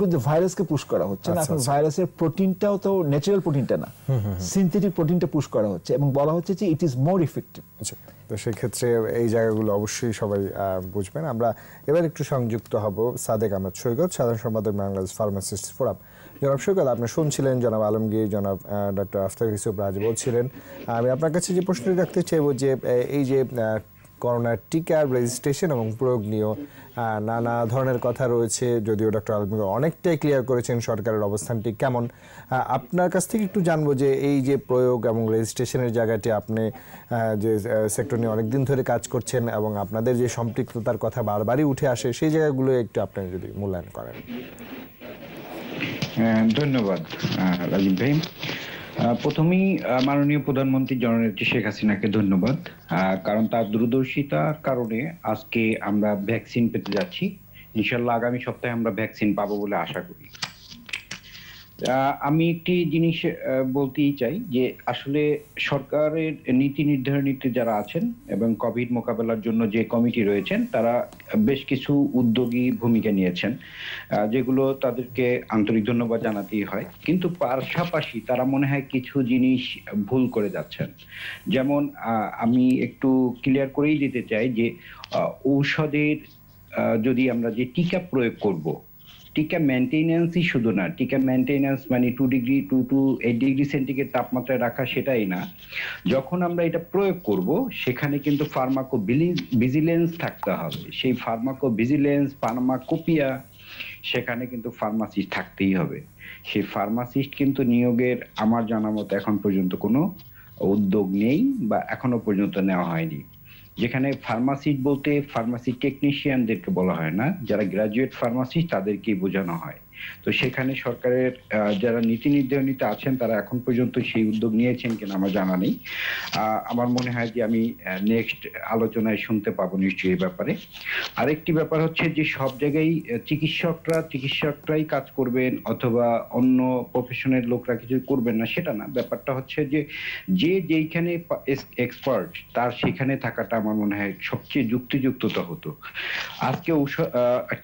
কিন্তু ভাইরাসকে পুশ করা হচ্ছে না, এখন ভাইরাসের প্রোটিনটাও তো ন্যাচারাল প্রোটিনটা না, সিনথেটিক প্রোটিনটা পুশ করা হচ্ছে এবং বলা হচ্ছে যে ইট ইজ মোর ইফেক্টিভ। তো সেক্ষেত্রে এই জায়গাগুলো অবশ্যই সবাই বুঝবেন। আমরা এবার একটু সংযুক্ত হব সাদেক আহমেদ সৈকত, সাধারণ সম্পাদক বাংলাদেশ ফার্মাসিস্ট ফোরাম। জনাব সৈকত, আপনি শুনছিলেন জনাব আলমগীর, জনাব ডক্টর আফতাব ইউসুফ রাজ বলছিলেন। আমি আপনার কাছে যে প্রশ্নটি রাখতে চাইব যে এই যে করোনার টিকার রেজিস্ট্রেশন এবং প্রয়োগ নিয়েও নানা ধরনের কথা রয়েছে, যদিও ডক্টর আলমগীর অনেকটাই ক্লিয়ার করেছেন সরকারের অবস্থানটি কেমন। আপনার কাছ থেকে একটু জানবো যে এই যে প্রয়োগ এবং রেজিস্ট্রেশনের জায়গাটি, আপনি যে সেক্টর নিয়ে অনেকদিন ধরে কাজ করছেন এবং আপনাদের যে সম্পৃক্ততার কথা বারবারই উঠে আসে, সেই জায়গাগুলো একটু আপনি যদি মূল্যায়ন করেন। ধন্যবাদ রাজীব ভাই। প্রথমেই মাননীয় প্রধানমন্ত্রী জননেত্রী শেখ হাসিনাকে ধন্যবাদ, কারণ তার দূরদর্শিতার কারণে আজকে আমরা ভ্যাকসিন পেতে যাচ্ছি। ইনশাল্লাহ আগামী সপ্তাহে আমরা ভ্যাকসিন পাবো বলে আশা করি। আমি একটি জিনিস বলতেই চাই যে আসলে সরকারের নীতি নির্ধারণীতে যারা আছেন এবং কোভিড মোকাবেলার জন্য যে কমিটি রয়েছেন, তারা বেশ কিছু উদ্যোগী ভূমিকা নিয়েছেন, যেগুলো তাদেরকে আন্তরিক ধন্যবাদ জানাতেই হয়। কিন্তু পাশাপাশি তারা মনে হয় কিছু জিনিস ভুল করে যাচ্ছেন। যেমন আমি একটু ক্লিয়ার করেই দিতে চাই যে ঔষধের যদি আমরা যে টিকা প্রয়োগ করব, টিকা মেইনটেনেন্সই শুধু না, টিকা মেইনটেনেন্স মানে 2 ডিগ্রি 2 to 8 ডিগ্রি সেন্টিগ্রেড তাপমাত্রায় রাখা সেটাই না। যখন আমরা এটা প্রয়োগ করব সেখানে কিন্তু ফার্মাকোভিজিলেন্স থাকতে হবে। সেই ফার্মাকোভিজিলেন্স, ফার্মাকোপিয়া, সেখানে কিন্তু ফার্মাসিস্ট থাকতেই হবে। সেই ফার্মাসিস্ট কিন্তু নিয়োগের আমার জানা মতো এখন পর্যন্ত কোনো উদ্যোগ নেই বা এখনো পর্যন্ত নেওয়া হয়নি। যেখানে ফার্মাসিস্ট বলতে ফার্মাসি টেকনিশিয়ানদেরকে বলা হয় না, যারা গ্রাজুয়েট ফার্মাসিস্ট তাদেরকেই বোঝানো হয়। তো সেখানে সরকারের যারা নীতি নির্ধারণীতে আছেন তারা এখন পর্যন্ত সেই উদ্যোগ নিয়েছেন কিনা আমার জানা নেই। আমার মনে হয় যে আমি নেক্সট আলোচনায় শুনতে পাবো নিশ্চয়ই এই ব্যাপারে। আরেকটি ব্যাপার হচ্ছে যে সব জায়গায় চিকিৎসকরাই কাজ করবেন অথবা অন্য প্রফেশনের লোকরা কিছু করবেন না সেটা না। ব্যাপারটা হচ্ছে যে যেইখানে এক্সপার্ট তার সেখানে থাকাটা আমার মনে হয় সবচেয়ে যুক্তিযুক্ততা হতো। আজকে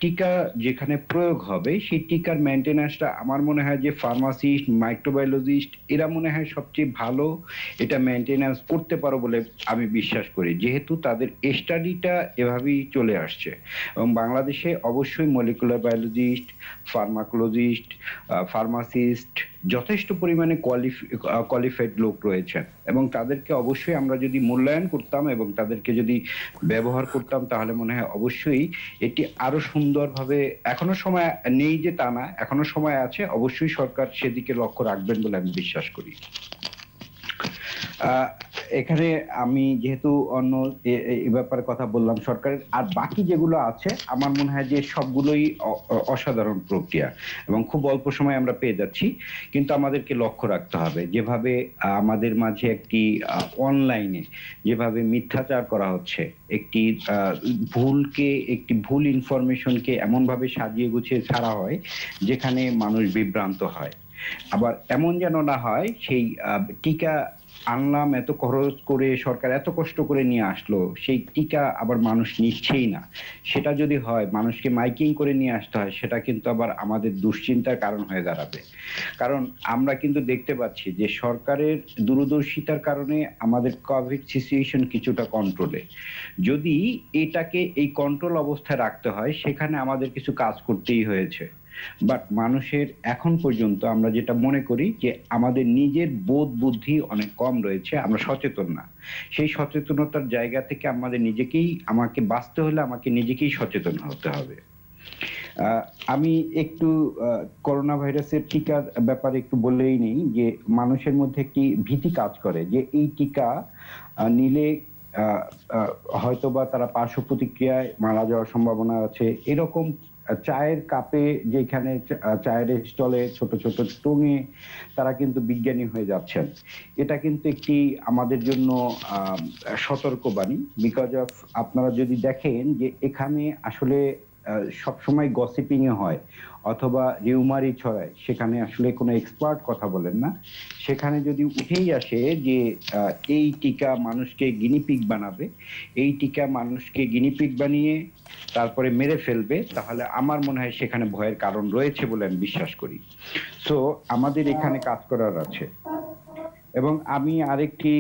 টিকা যেখানে প্রয়োগ হবে সেই টিকার মেনটেন্যান্সটা আমার মনে হয় যে ফার্মাসিস্ট, মাইক্রোবায়োলজিস্ট এরা মনে হয় সবচেয়ে ভালো এটা মেনটেন্যান্স করতে পারো বলে আমি বিশ্বাস করি, যেহেতু তাদের স্টাডিটা এভাবেই চলে আসছে। এবং বাংলাদেশে অবশ্যই মলিকুলার বায়োলজিস্ট, ফার্মাকোলজিস্ট, ফার্মাসিস্ট যথেষ্ট পরিমাণে কোয়ালিফাইড লোক রয়েছেন এবং তাদেরকে অবশ্যই আমরা যদি মূল্যায়ন করতাম এবং তাদেরকে যদি ব্যবহার করতাম তাহলে মনে হয় অবশ্যই এটি আরো সুন্দরভাবে, এখনো সময় নেই যে তা না, এখনো সময় আছে, অবশ্যই সরকার সেদিকে লক্ষ্য রাখবেন বলে আমি বিশ্বাস করি। এখানে আমি যেহেতু অন্য এই ব্যাপারে কথা বললাম, সরকারের আর বাকি যেগুলো আছে আমার মনে হয় যে সবগুলোই অসাধারণ প্রক্রিয়া এবং খুব অল্প সময় আমরা পেয়ে যাচ্ছি। কিন্তু আমাদেরকে লক্ষ্য রাখতে হবে যেভাবে আমাদের মাঝে একটি অনলাইনে যেভাবে মিথ্যাচার করা হচ্ছে, একটি ভুল ইনফরমেশনকে এমন ভাবে সাজিয়ে গুছিয়ে ছাড়া হয় যেখানে মানুষ বিভ্রান্ত হয়। আবার এমন যেন না হয় সেই টিকা আনলাম এত খরচ করে, সরকার এত কষ্ট করে নিয়ে আসলো, সেই টিকা আবার মানুষ নিচ্ছেই না। সেটা যদি হয় মানুষকে মাইকিং করে নিয়ে আসতে হয়, সেটা কিন্তু আবার আমাদের দুশ্চিন্তার কারণ হয়ে দাঁড়াবে। কারণ আমরা কিন্তু দেখতে পাচ্ছি যে সরকারের দূরদর্শিতার কারণে আমাদের কোভিড সিচুয়েশন কিছুটা কন্ট্রোলে। যদি এটাকে এই কন্ট্রোল অবস্থায় রাখতে হয় সেখানে আমাদের কিছু কাজ করতেই হয়েছে। বাট মানুষের এখন পর্যন্ত আমরা যেটা মনে করি যে আমাদের নিজের বোধ বুদ্ধি অনেক কম রয়েছে, আমরা সচেতন না। সেই সচেতনতার জায়গা থেকে আমাকে বাঁচতে হলে আমাকে নিজেকেই সচেতন হতে হবে। আমি একটু করোনা ভাইরাসের টিকার ব্যাপারে একটু বলেই নেই যে মানুষের মধ্যে একটি ভীতি কাজ করে যে এই টিকা নিলে হয়তোবা তারা পার্শ্ব প্রতিক্রিয়ায় মারা যাওয়ার সম্ভাবনা আছে। এরকম চায়ের কাপে, যেখানে চায়ের স্টলে ছোট ছোট টঙে তারা কিন্তু বিজ্ঞানী হয়ে যাচ্ছেন। এটা কিন্তু একটি আমাদের জন্য সতর্কবাণী। বিকজ অফ আপনারা যদি দেখেন যে এখানে আসলে সবসময় গসিপিং এ হয় অথবা রিউমারি ছড়ায়, সেখানে আসলে কোনো এক্সপার্ট কথা বলেন না। সেখানে যদি উঠেই আসে যে এই টিকা মানুষকে গিনিপিগ বানাবে, এই টিকা মানুষকে গিনিপিগ বানিয়ে তারপরে মেরে ফেলবে, তাহলে আমার মনে হয় সেখানে ভয়ের কারণ রয়েছে বলে আমি বিশ্বাস করি। সো আমাদের এখানে কাজ করার আছে। এবং আমি আরেকটি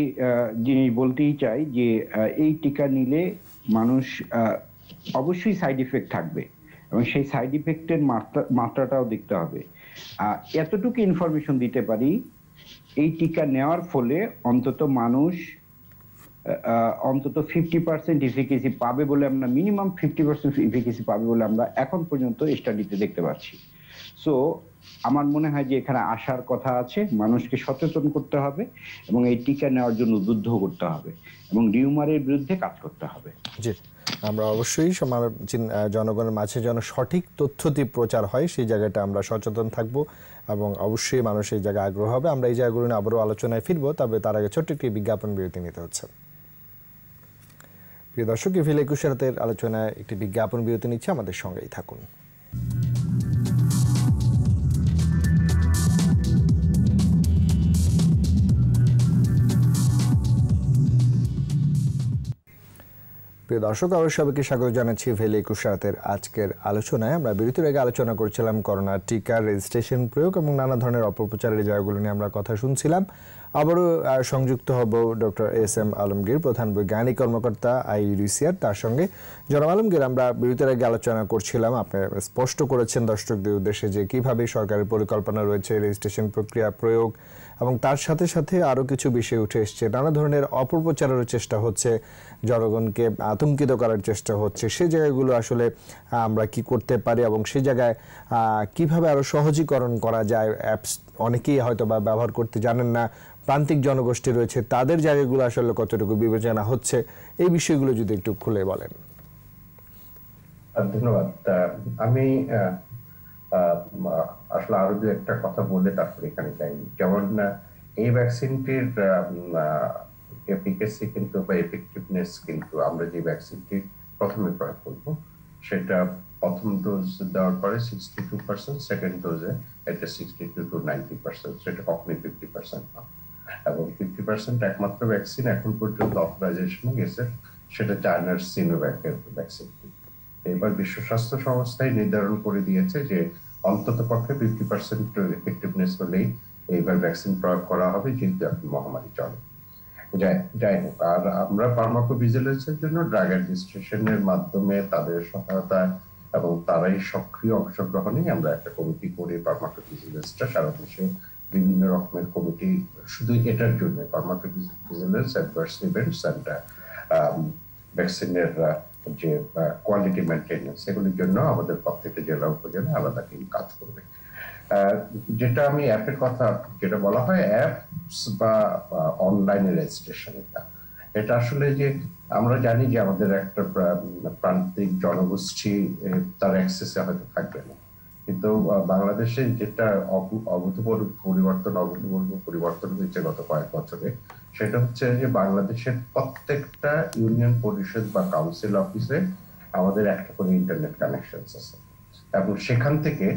জিনিস বলতেই চাই যে এই টিকা নিলে মানুষ অবশ্যই সাইড ইফেক্ট থাকবে এবং সেই সাইড ইফেক্টের মাত্রাটাও দেখতে হবে। এতটুকু ইনফরমেশন দিতে পারি, এই টিকা নেওয়ার ফলে অন্তত মানুষ অন্তত 50% এফিকেসি পাবে বলে আমরা, মিনিমাম 50% এফিকেসি পাবে বলে আমরা এখন পর্যন্ত স্টাডিতে দেখতে পাচ্ছি। সো আমার মনে হয় যে এখানে আসার কথা আছে, মানুষকে সচেতন করতে হবে এবং এই টিকা নেওয়ার জন্য উদ্বুদ্ধ করতে হবে এবং রিউমারের বিরুদ্ধে কাজ করতে হবে। জি, আমরা অবশ্যই জনগণের মাঝে যেন সঠিক তথ্যটি প্রচার হয় সেই জায়গাটা আমরা সচেতন থাকব এবং অবশ্যই মানুষ এই জায়গায় আগ্রহ হবে। আমরা এই জায়গাগুলো নিয়ে আবারও আলোচনায় ফিরবো, তবে তার আগে ছোট্ট একটি বিজ্ঞাপন বিরতি নিতে হচ্ছে। প্রিয় দর্শক, ইভিল 21 রাতের আলোচনায় একটি বিজ্ঞাপন বিরতি নিচ্ছে, আমাদের সঙ্গেই থাকুন। প্রিয় দর্শক, আবার সবাইকে স্বাগত জানাচ্ছি ইভিল 21 রাতের আজকের আলোচনায়। আমরা বিরতির আগে আলোচনা করছিলাম করোনা টিকার রেজিস্ট্রেশন, প্রয়োগ এবং নানা ধরনের অপপ্রচারের জায়গাগুলো নিয়ে আমরা কথা শুনছিলাম। আবারও সংযুক্ত হব ডক্টর এস.এম. আলমগীর, প্রধান বৈজ্ঞানিক কর্মকর্তা IUCR। তার সঙ্গে জনাব আলমগীর, আমরা বিরতির আগে আলোচনা করছিলাম, আপনি স্পষ্ট করেছেন দর্শকদের উদ্দেশ্যে যে কিভাবে সরকারের পরিকল্পনা রয়েছে রেজিস্ট্রেশন প্রক্রিয়া, প্রয়োগ এবং তার সাথে সাথে আরও কিছু বিষয় উঠে এসছে। নানা ধরনের অপপ্রচারের চেষ্টা হচ্ছে, জনগণকে আতঙ্কিত করার চেষ্টা হচ্ছে। সেই জায়গাগুলো আসলে আমরা কি করতে পারি এবং সেই জায়গায় কিভাবে আরও সহজীকরণ করা যায়, অ্যাপস অনেকেই হয়তো বা ব্যবহার করতে জানেন না, প্রান্তিক জনগোষ্ঠী রয়েছে, তাদের জায়গাগুলো আসলে কতটুকু বিবেচনা হচ্ছে, এই বিষয়গুলো যদি একটু খুলে বলেন। ধন্যবাদ। আমি আসলে আরো দু একটা কথা বলে তারপরে এখানে যাই। যেমন এই ভ্যাকসিনটির এফিকাসি কিন্তু বা এফেক্টিভনেস কিন্তু আমরা যে ভ্যাকসিনটি প্রথমে প্রয়োগ করব সেটা প্রথম ডোজ দেওয়ার পরে 62%, সেকেন্ড ডোজে এটা 62 to 90%, সেটা কখনোই 50% না। এবং 50% একমাত্র ভ্যাকসিন এখন পর্যন্ত অথরাইজেশন গেছে, সেটা চায়নার সিনোভ্যাকের ভ্যাকসিনটি। এবার বিশ্ব স্বাস্থ্য সংস্থায় নির্ধারণ করে দিয়েছে যে অন্তত পক্ষে 50% এফেক্টিভনেস হলেই এইবার ভ্যাকসিন প্রয়োগ করা হবে, যেহেতু এখন মহামারী চলে। যাই হোক, আর আমরা ফার্মাকোভিজিলেন্সের জন্য ড্রাগ অ্যাডমিনিস্ট্রেশনের মাধ্যমে তাদের সহায়তা এবং তারাই সক্রিয় অংশগ্রহণে আমরা একটা কমিটি করে ফার্মাকোভিজিলেন্সটা সারা দেশে বিভিন্ন রকমের কমিটি শুধু এটার জন্য ফার্মাকোভিজিলেন্স, অ্যাডভার্স ইভেন্টস এন্ড ভ্যাকসিনের যে কোয়ালিটি মেনটেনেন্স, এগুলির জন্য আমাদের প্রত্যেকটা জেলা উপজেলা আলাদা টিম কাজ করবে। যেটা আমি অ্যাপের কথা যেটা বলা হয় অ্যাপস বা অনলাইনে রেজিস্ট্রেশন, এটা আসলে যে আমরা জানি যে আমাদের একটা প্রান্তিক জনগোষ্ঠী তার অ্যাক্সেসে হয়তো থাকবে না, কিন্তু বাংলাদেশে যেটা অভূতপূর্ব পরিবর্তন হয়েছে গত কয়েক বছরে, সেটা হচ্ছে যে বাংলাদেশের প্রত্যেকটা ইউনিয়ন পরিষদ বা কাউন্সিল অফিসে আমাদের একটা করে ইন্টারনেট কানেকশন আছে এবং সেখান থেকে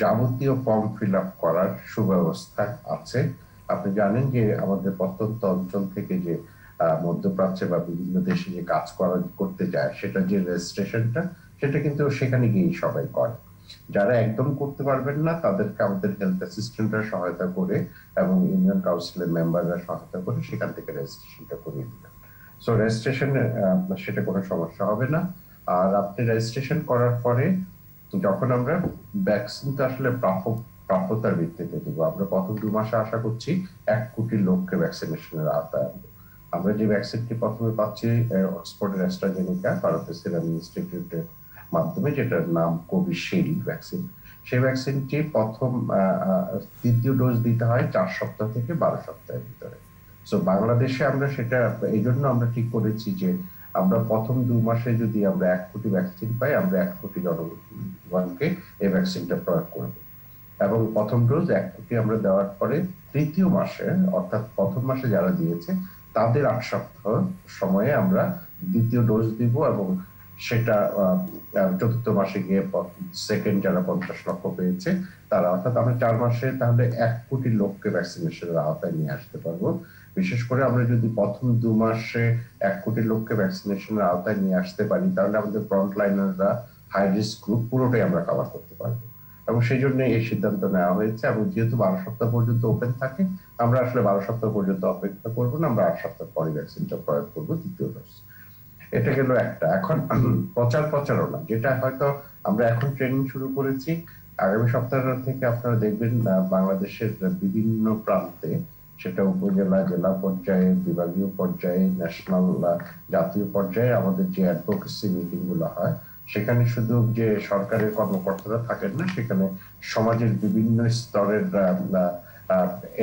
যাবতীয় ফর্ম ফিল আপ করার সুব্যবস্থা আছে। আপনি জানেন যে আমাদের প্রত্যন্ত অঞ্চল থেকে যে মধ্যপ্রাচ্যে বা বিভিন্ন দেশে যে কাজ করতে যায়, সেটা যে রেজিস্ট্রেশনটা সেটা কিন্তু সেখানে গিয়েই সবাই করে। যারা একদম করতে পারবেন না তাদেরকে আমাদের হেলথ অ্যাসিস্ট্যান্টরা সহায়তা করে এবং ইউনিয়ন কাউন্সিলের মেম্বাররা সহায়তা করে সেখান থেকে রেজিস্ট্রেশনটা করিয়ে দিবেন। সো রেজিস্ট্রেশন সেটা কোনো সমস্যা হবে না। আর আপনি রেজিস্ট্রেশন করার পরে যখন আমরা ভ্যাকসিনটা আসলে প্রাপ্যতার ভিত্তিতে দিব, আমরা প্রথম 2 মাসে আশা করছি 1 কোটি লোককে ভ্যাকসিনেশনের আওতায় আনবো। আমরা যে ভ্যাকসিনটি প্রথমে পাচ্ছি অক্সফোর্ডের অ্যাস্ট্রাজেনেকা ভারতের সিরাম ইনস্টিটিউটের মাধ্যমে, যেটার নাম কোভিশিল্ড ভ্যাকসিন, সেই ভ্যাকসিনটি প্রথম দ্বিতীয় ডোজ দিতে হয় 4 সপ্তাহ থেকে 12 সপ্তাহের ভিতরে। সো বাংলাদেশে আমরা সেটা এই জন্য আমরা ঠিক করেছি যে আমরা প্রথম 2 মাসে যদি আমরা 1 কোটি ভ্যাকসিন পাই, আমরা 1 কোটি জনগণকে এই ভ্যাকসিনটা প্রয়োগ করব এবং প্রথম ডোজ 1 কোটি আমরা দেওয়ার পরে তৃতীয় মাসে, অর্থাৎ প্রথম মাসে যারা দিয়েছে তাদের 8 সপ্তাহ সময়ে আমরা দ্বিতীয় ডোজ দিব এবং সেটা চতুর্থ মাসে গিয়ে সেকেন্ড যারা 50 লক্ষ পেয়েছে তারা, অর্থাৎ আমরা 4 মাসে তাহলে 1 কোটি লোককে ভ্যাকসিনেশনের আওতায় নিয়ে আসতে পারবো। বিশেষ করে আমরা যদি প্রথম 2 মাসে 1 কোটি লোককে ভ্যাকসিনেশনের আওতায় নিয়ে আসতে পারি, তাহলে আমাদের ফ্রন্টলাইনাররা, হাই রিস্ক গ্রুপ পুরোটাই আমরা কভার করতে পারবো এবং সেই জন্য এই সিদ্ধান্ত নেওয়া হয়েছে। এবং যেহেতু 12 সপ্তাহ পর্যন্ত ওপেন থাকে, আমরা আসলে 12 সপ্তাহ পর্যন্ত অপেক্ষা করবো না, আমরা 8 সপ্তাহ পরে ভ্যাকসিনটা প্রয়োগ করবো দ্বিতীয় ডোজ। এটা গেল একটা। এখন প্রচারণা, যেটা হয়তো আমরা এখন ট্রেনিং শুরু করেছি, আগামী সপ্তাহ থেকে আপনারা দেখবেন বাংলাদেশের বিভিন্ন প্রান্তে, সেটা উপজেলা, জেলা পর্যায়ে, বিভাগীয় পর্যায়ে, ন্যাশনাল জাতীয় পর্যায়ে আমাদের যে অ্যাডভোকেসি মিটিং গুলো হয়, সেখানে শুধু যে সরকারের কর্মকর্তারা থাকেন না, সেখানে সমাজের বিভিন্ন স্তরের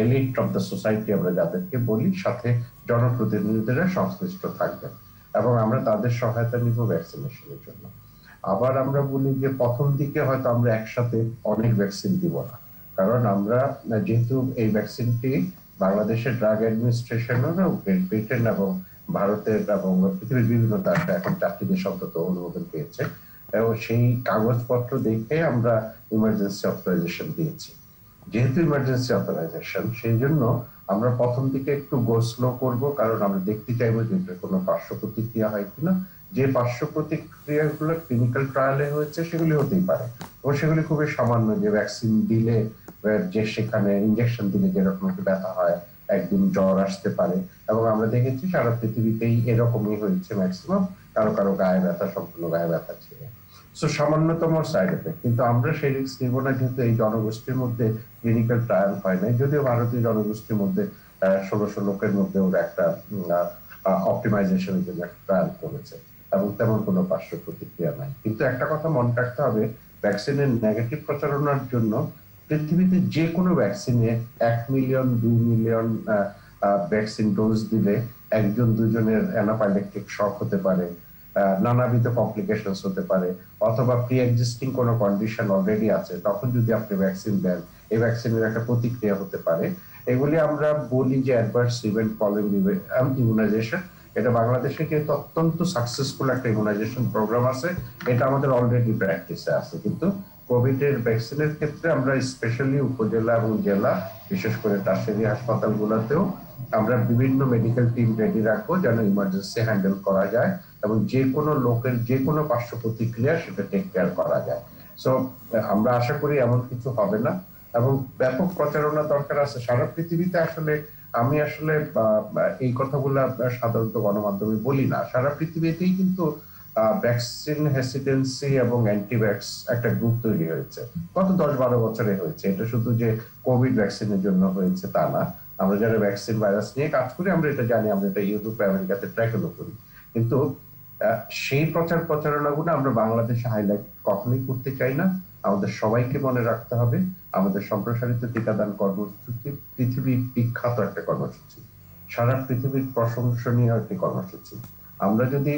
এলিট অফ দ্য সোসাইটি আমরা যাদেরকে বলি, সাথে জনপ্রতিনিধিরা সংশ্লিষ্ট থাকবেন এবং আমরা তাদের সহায়তা নিব ভ্যাকসিনেশনের জন্য। আবার আমরা বলি যে প্রথম দিকে হয়তো আমরা একসাথে অনেক ভ্যাকসিন দিব না, কারণ আমরা যেহেতু এই ভ্যাকসিনটি বাংলাদেশের ড্রাগ অ্যাডমিনিস্ট্রেশনেরও ব্রিটেন এবং ভারতের এবং পৃথিবীর বিভিন্ন দেশে এখন 4টি দেশ অন্তত অনুমোদন পেয়েছে এবং সেই কাগজপত্র দেখে আমরা ইমার্জেন্সি অথরাইজেশন দিয়েছি। যেহেতু ইমার্জেন্সি অথরাইজেশন, সেই জন্য আমরা প্রথম দিকে একটু গো স্লো করবো, কারণ আমরা দেখতে চাইবো যে কোনো পার্শ্ব প্রতিক্রিয়া হয় কিনা। যে পার্শ্ব প্রতিক্রিয়াগুলো ক্লিনিক্যাল ট্রায়ালে হয়েছে সেগুলি হতেই পারে এবং সেগুলি খুবই সামান্য, যে ভ্যাকসিন দিলে, যে সেখানে ইনজেকশন দিলে যেরকম একটু ব্যথা হয়, একদিন জ্বর আসতে পারে এবং আমরা দেখেছি সারা পৃথিবীতেই এরকমই হয়েছে ম্যাক্সিমাম, কারো কারো গায়ে ব্যথা, সম্পূর্ণ গায়ে ব্যথা ছিল। সো সামান্যতম সাইড এফেক্ট, কিন্তু আমরা সেই রিস্ক নিব না, যেহেতু এই জনগোষ্ঠীর মধ্যে ক্লিনিক্যাল ট্রায়াল হয় নাই, যদিও ভারতীয় জনগোষ্ঠীর মধ্যে 1600 লোকের মধ্যে ওরা একটা অপটিমাইজেশনের জন্য একটা ট্রায়াল করেছে এবং তেমন কোনো পার্শ্ব প্রতিক্রিয়া নাই। কিন্তু একটা কথা মনে রাখতে হবে, ভ্যাকসিনের নেগেটিভ প্রচারণার জন্য পৃথিবীতে যে কোনো ভ্যাকসিনে 1 মিলিয়ন 2 মিলিয়ন ভ্যাকসিন ডোজ দিলে একজন দুজনের অ্যানাফাইল্যাকটিক শক হতে পারে, নানাবিধ কমপ্লিকেশনস হতে পারে, অথবা প্রি এক্সিস্টিং কোনো কন্ডিশন অলরেডি আছে, তখন যদি আপনি ভ্যাকসিন দেন এই ভ্যাকসিনের একটা প্রতিক্রিয়া হতে পারে। এগুলি আমরা বলি যে অ্যাডভার্স ইভেন্ট ফলোইং ইমিউনাইজেশন। এটা বাংলাদেশে কিন্তু অত্যন্ত সাকসেসফুল একটা ইমিউনাইজেশন প্রোগ্রাম আছে, এটা আমাদের অলরেডি প্র্যাকটিসে আছে। কিন্তু কোভিড এর ভ্যাকসিনের ক্ষেত্রে আমরা স্পেশালি উপজেলা এবং জেলা, বিশেষ করে টারশারি হাসপাতালগুলোতেও আমরা বিভিন্ন মেডিকেল টিম রেডি রাখবো যেন ইমার্জেন্সি হ্যান্ডেল করা যায় এবং যে কোনো লোকের যে কোনো পার্শ্ব প্রতিক্রিয়া সেটা টেক কেয়ার করা যায়। সো আমরা আশা করি এমন কিছু হবে না এবং ব্যাপক প্রচারণা দরকার আছে সারা পৃথিবীতে। আসলে আমি আসলে এই কথাগুলো সাধারণত গণমাধ্যমে বলি না, সারা পৃথিবীতেই কিন্তু ভ্যাকসিন হেসিটেন্সি এবং অ্যান্টিভ্যাক্স একটা গ্রুপ তৈরি হয়েছে, গত 10-12 বছরে হয়েছে। এটা শুধু যে কোভিড ভ্যাকসিনের জন্য হয়েছে তা না, আমরা যারা ভ্যাকসিন ভাইরাস নিয়ে কাজ করি আমরা এটা জানি, আমরা এটা ইউরোপ আমেরিকাতে ট্র্যাকও করি। কিন্তু সেই প্রচারণাগুলো আমরা বাংলাদেশে হাইলাইট কখনোই করতে চাই না। আমাদের সবাইকে মনে রাখতে হবে আমাদের সম্প্রসারিত টিকাদান কর্মসূচি পৃথিবীর বিখ্যাত একটা কর্মসূচি, সারা পৃথিবীর প্রশংসনীয় একটি কর্মসূচি। আমরা যদি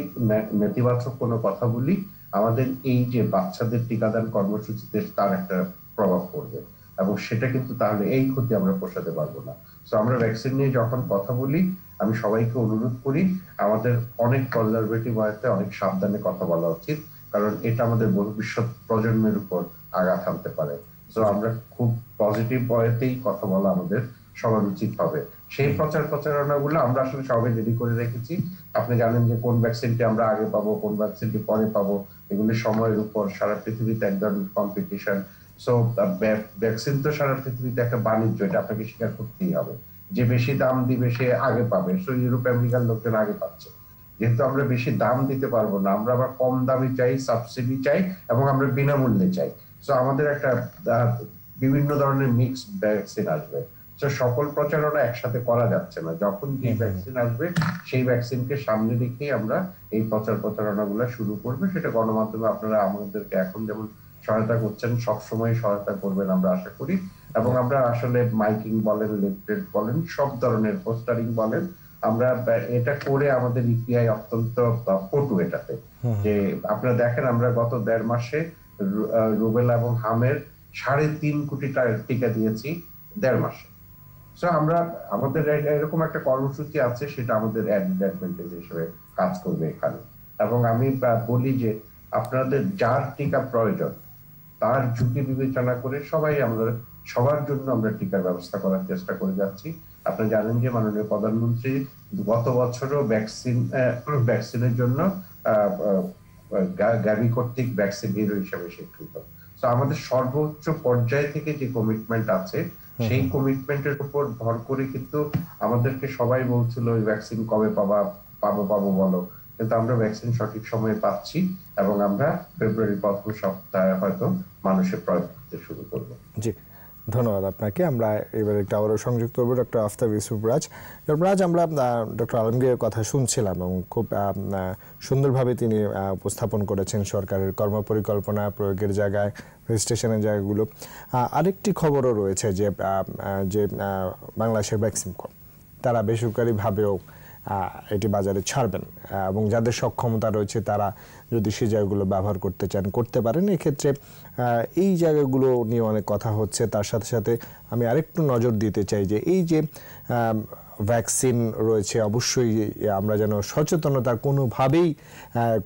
নেতিবাচক কোনো কথা বলি, আমাদের এই যে বাচ্চাদের টিকাদান কর্মসূচিতে তার একটা প্রভাব পড়বে এবং সেটা কিন্তু তাহলে এই ক্ষতি আমরা পোষাতে পারবো না। তো আমরা ভ্যাকসিন নিয়ে যখন কথা বলি আমি সবাইকে অনুরোধ করি আমাদের অনেক কনজারভেটিভ ওয়েতে অনেক সাবধানে কথা বলা উচিত, কারণ এটা আমাদের ভবিষ্যৎ প্রজন্মের উপর আঘাত আনতে পারে। তো আমরা খুব পজিটিভ ওয়েতেই কথা বলা আমাদের সবার উচিত হবে। সেই প্রচারণাগুলো আমরা আসলে সবাই রেডি করে রেখেছি। আপনি জানেন যে কোন ভ্যাকসিনটি আমরা আগে পাবো, কোন ভ্যাকসিনটি পরে পাবো, এগুলি সময়ের উপর সারা পৃথিবীতে এক ধরনের কম্পিটিশন। সো ভ্যাকসিন তো সারা পৃথিবীতে একটা বাণিজ্য, এটা আপনাকে স্বীকার করতেই হবে। যে বেশি দাম দিবে সে আগে পাবে, সো ইউরোপ আমেরিকার লোকজন আগে পাচ্ছে। যেহেতু আমরা বেশি দাম দিতে পারবো না, আমরা আবার কম দামি চাই, সাবসিডি চাই এবং আমরা বিনামূল্যে চাই। সো আমাদের একটা বিভিন্ন ধরনের মিক্স ভ্যাকসিন আসবে। সকল প্রচারণা একসাথে করা যাচ্ছে না, যখন যে ভ্যাকসিন আসবে সেই ভ্যাকসিনকে সামনে রেখেই আমরা এই প্রচারণাগুলো শুরু করবো। সেটা গণমাধ্যমে আপনারা আমাদেরকে এখন যেমন সহায়তা করছেন, সবসময় সহায়তা করবেন আমরা আশা করি। এবং আমরা আসলে মাইকিং বলেন, লিফলেট বলেন, সব ধরনের পোস্টারিং বলেন, আমরা এটা করে আমাদের ইপিআই অত্যন্ত পটু এটাতে। যে আপনারা দেখেন আমরা গত 1.5 মাসে রুবেলা এবং হামের 3.5 কোটি টিকা দিয়েছি 1.5 মাসে। আমরা আমাদের এরকম একটা কর্মসূচি আছে, সেটা আমাদের অ্যাডভান্টেজ হিসেবে কাজ করবে এখানে। এবং আমি বলি যে আপনাদের যার টিকা প্রয়োজন তার ঝুঁকি বিবেচনা করে সবার জন্য আমরা টিকার ব্যবস্থা করার চেষ্টা করে যাচ্ছি। আপনারা জানেন যে মাননীয় প্রধানমন্ত্রী গত বছরও ভ্যাকসিনের জন্য গাভি কর্তৃক ভ্যাকসিন হিরো হিসেবে স্বীকৃত। তো আমাদের সর্বোচ্চ পর্যায় থেকে যে কমিটমেন্ট আছে সেই কমিটমেন্টের উপর ভর করে কিন্তু আমাদেরকে সবাই বলছিল ওই ভ্যাকসিন কবে পাবো বলো, কিন্তু আমরা ভ্যাকসিন সঠিক সময়ে পাচ্ছি এবং আমরা ফেব্রুয়ারির প্রথম সপ্তাহে হয়তো মানুষের প্রয়োগ করতে শুরু করবো। জি, ধন্যবাদ আপনাকে। আমরা এবার একটা আবারও সংযুক্ত করবো ডক্টর আফতাব ইউসুফ রাজ। ডক্টর রাজ, আমরা ডক্টর আলমগীরের কথা শুনছিলাম এবং খুব সুন্দরভাবে তিনি উপস্থাপন করেছেন সরকারের কর্মপরিকল্পনা, প্রয়োগের জায়গায়, রেজিস্ট্রেশনের জায়গাগুলো। আরেকটি খবরও রয়েছে যে বাংলাদেশের ভ্যাকসিনকো তারা বেসরকারিভাবেও এটি বাজারে ছাড়বেন এবং যাদের সক্ষমতা রয়েছে তারা যদি সেই জায়গাগুলো ব্যবহার করতে চান করতে পারেন। এক্ষেত্রে এই জায়গাগুলো নিয়ে অনেক কথা হচ্ছে। তার সাথে সাথে আমি আরেকটু নজর দিতে চাই যে এই যে ভ্যাকসিন রয়েছে, অবশ্যই আমরা যেন সচেতনতার কোনোভাবেই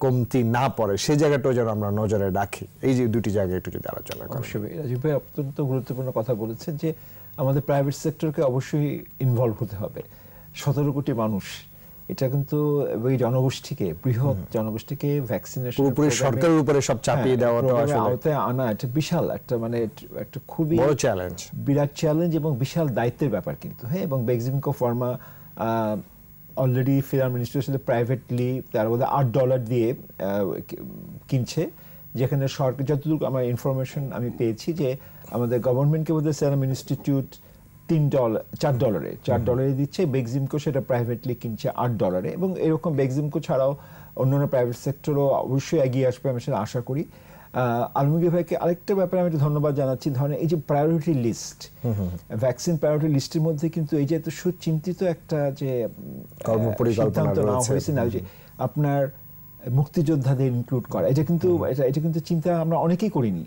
কমতি না পড়ে সেই জায়গাটাও যেন আমরা নজরে রাখি। এই যে দুটি জায়গায় একটু যদি আলোচনা করি। অবশ্যই রাজীব ভাই অত্যন্ত গুরুত্বপূর্ণ কথা বলেছেন যে আমাদের প্রাইভেট সেক্টরকে অবশ্যই ইনভলভ হতে হবে। 17 কোটি মানুষ, এটা কিন্তু ওই জনগোষ্ঠীকে, বৃহৎ জনগোষ্ঠীকে ভ্যাকসিনেশন পুরোপুরি সরকারের উপরে সব চাপিয়ে দেওয়া তো আসলে আওতায় আনা একটা বিশাল একটা খুবই বড় চ্যালেঞ্জ, বিরাট চ্যালেঞ্জ এবং বিশাল দায়িত্বের ব্যাপার কিন্তু। হ্যাঁ, এবং বেক্সিমকো ফার্মা অলরেডি ফিনান্স মিনিস্ট্রির সাথে প্রাইভেটলি তার মধ্যে $8 দিয়ে কিনছে, যেখানে সরকার যতটুকু আমার ইনফরমেশন আমি পেয়েছি যে আমাদের গভর্নমেন্টকে বোধহয় সেরাম ইনস্টিটিউট $4 দিচ্ছে, বেক্সিমকো সেটা প্রাইভেটলি কিনছে $8। এবং এরকম বেক্সিমকো ছাড়াও অন্যান্য প্রাইভেট সেক্টরও অবশ্যই এগিয়ে আসবে আমি সেটা আশা করি। আলমগীর ভাইকে আরেকটা ব্যাপারে আমি একটু ধন্যবাদ জানাচ্ছি, ধরেন এই যে প্রায়োরিটি লিস্ট, ভ্যাকসিন প্রায়োরিটি লিস্টের মধ্যে কিন্তু এই যে এত সুচিন্তিত একটা যে সিদ্ধান্ত নেওয়া হয়েছে না, যে আপনার মুক্তিযোদ্ধাদের ইনক্লুড করা, এটা কিন্তু এটা কিন্তু চিন্তা আমরা অনেকেই করিনি।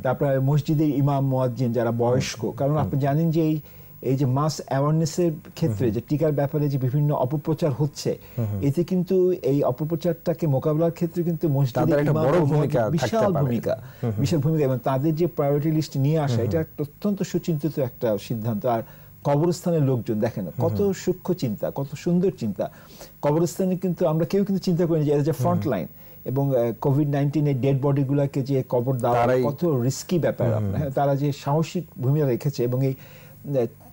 তারপরে মসজিদে ইমাম মুয়াজ্জিন যারা বয়স্ক, কারণ আপনি জানেন যে এই যে মাস অ্যাওয়ারনেসের ক্ষেত্রে যে টিকার ব্যাপারে যে বিভিন্ন অপপ্রচার হচ্ছে, এতে কিন্তু এই অপপ্রচারটাকে মোকাবিলার ক্ষেত্রে কিন্তু মসজিদের বিশাল ভূমিকা এবং তাদের যে প্রায়োরিটি লিস্ট নিয়ে আসা, এটা একটা অত্যন্ত সুচিন্তিত একটা সিদ্ধান্ত। আর কবরস্থানের লোকজন দেখেন কত সূক্ষ্ম চিন্তা, কত সুন্দর চিন্তা। কবরস্থানে কিন্তু আমরা কেউ কিন্তু চিন্তা করিনি যে এটা যে ফ্রন্ট লাইন, এবং কোভিড-19 এর ডেড বডিগুলোকে যে কবর দেওয়া কত রিস্কি ব্যাপার, তারা যে সাহসিক ভূমিকা রেখেছে। এবং এই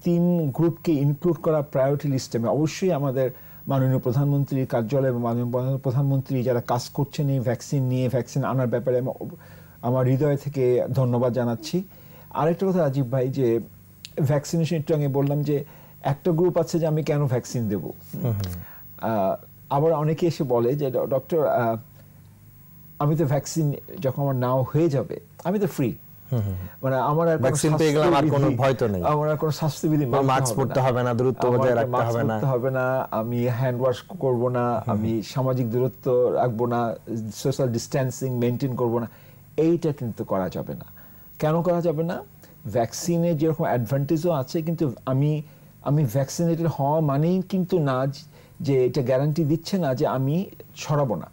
3 গ্রুপকে ইনক্লুড করা প্রায়োরিটি লিস্টে অবশ্যই আমাদের মাননীয় প্রধানমন্ত্রীর কার্যালয় এবং মাননীয় প্রধানমন্ত্রী যারা কাজ করছেন এই ভ্যাকসিন আনার ব্যাপারে আমার হৃদয় থেকে ধন্যবাদ জানাচ্ছি। আরেকটা কথা রাজীব ভাই, যে ভ্যাকসিনেশন একটু আগে বললাম যে একটা গ্রুপ আছে যে আমি কেন ভ্যাকসিন দেব, আবার অনেকে এসে বলে যে ডক্টর আমি তো ভ্যাকসিন যখন আমার নাও হয়ে যাবে আমি তো ফ্রি, মানে আমার আর ভ্যাকসিন পেয়ে গেলাম, আর কোনো ভয় তো নেই, আমার আর কোনো স্বাস্থ্যবিধি মাস্ক পরতে হবে না, দূরত্ব বজায় রাখতে হবে না, আমি হ্যান্ড ওয়াশ করব না, আমি সামাজিক দূরত্ব রাখবো না, সোশ্যাল ডিস্টেন্সিং মেনটেন করব না, এইটা কিন্তু করা যাবে না। কেন করা যাবে না? ভ্যাকসিনে যেরকম অ্যাডভান্টেজও আছে, কিন্তু আমি ভ্যাকসিনেটেড হওয়া মানেই কিন্তু না যে এটা গ্যারান্টি দিচ্ছে না যে আমি ছড়াবো না,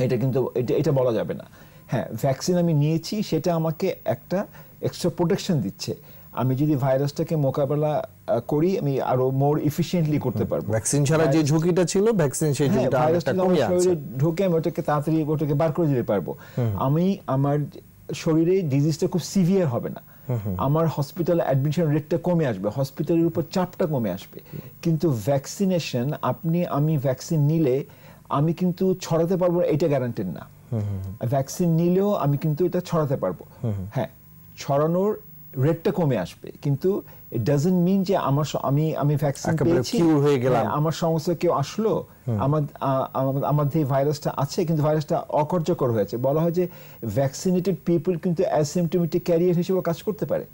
এটা কিন্তু এটা বলা যাবে না। হ্যাঁ, ভ্যাকসিন আমি নিয়েছি, সেটা আমাকে একটা এক্সট্রা প্রোটেকশন দিচ্ছে। আমি যদি ভাইরাসটাকে মোকাবেলা করি, আমি আরো মোর এফিশিয়েন্টলি করতে পারবো। ভ্যাকসিন ছাড়া যে ঝুঁকিটা ছিল, ভ্যাকসিন সেই ঝুঁকিটা অনেকটা কমে আছে। শরীরে ঢুকে আমি ওটাকে তাড়াতাড়ি বার করে দিতে পারবো। আমি আমার শরীরে ডিজিজটা খুব সিভিয়ার হবে না, আমার হসপিটালে অ্যাডমিশন রেটটা কমে আসবে, হসপিটালের উপর চাপটা কমে আসবে। কিন্তু ভ্যাকসিনেশন আমি ভ্যাকসিন নিলে আমি কিন্তু ছড়াতে পারবো এটা গ্যারান্টেড না। ভ্যাকসিন নিলেও আমি কিন্তু এটা ছড়াতে পারবো, হ্যাঁ ছড়ানোর রেটটা কমে আসবে, কিন্তু ইট ডাজন্ট মিন যে আমি ভ্যাকসিন পেয়েছি আমার সমস্যা কেউ আসলো, আমার যে ভাইরাসটা আছে কিন্তু ভাইরাসটা অকার্যকর হয়েছে। বলা হয় যে ভ্যাকসিনেটেড পিপল কিন্তু অ্যাসিম্পটোমেটিক ক্যারিয়ার হিসেবে কাজ করতে পারে।